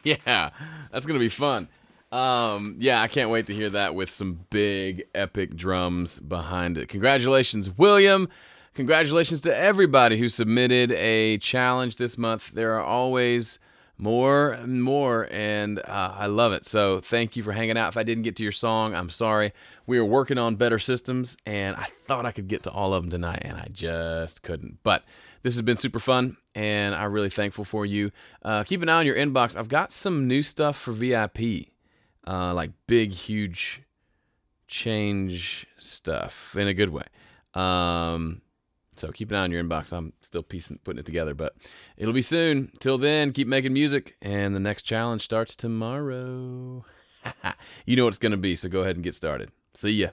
Yeah, that's going to be fun. Yeah, I can't wait to hear that with some big, epic drums behind it. Congratulations, William. Congratulations to everybody who submitted a challenge this month. There are always more and more, and I love it. So thank you for hanging out. If I didn't get to your song, I'm sorry. We are working on better systems, and I thought I could get to all of them tonight, and I just couldn't. But this has been super fun, and I'm really thankful for you. Keep an eye on your inbox. I've got some new stuff for VIP, like big, huge change stuff in a good way. So keep an eye on your inbox. I'm still putting it together, but it'll be soon. Till then, keep making music, and the next challenge starts tomorrow. You know what it's going to be, so go ahead and get started. See ya.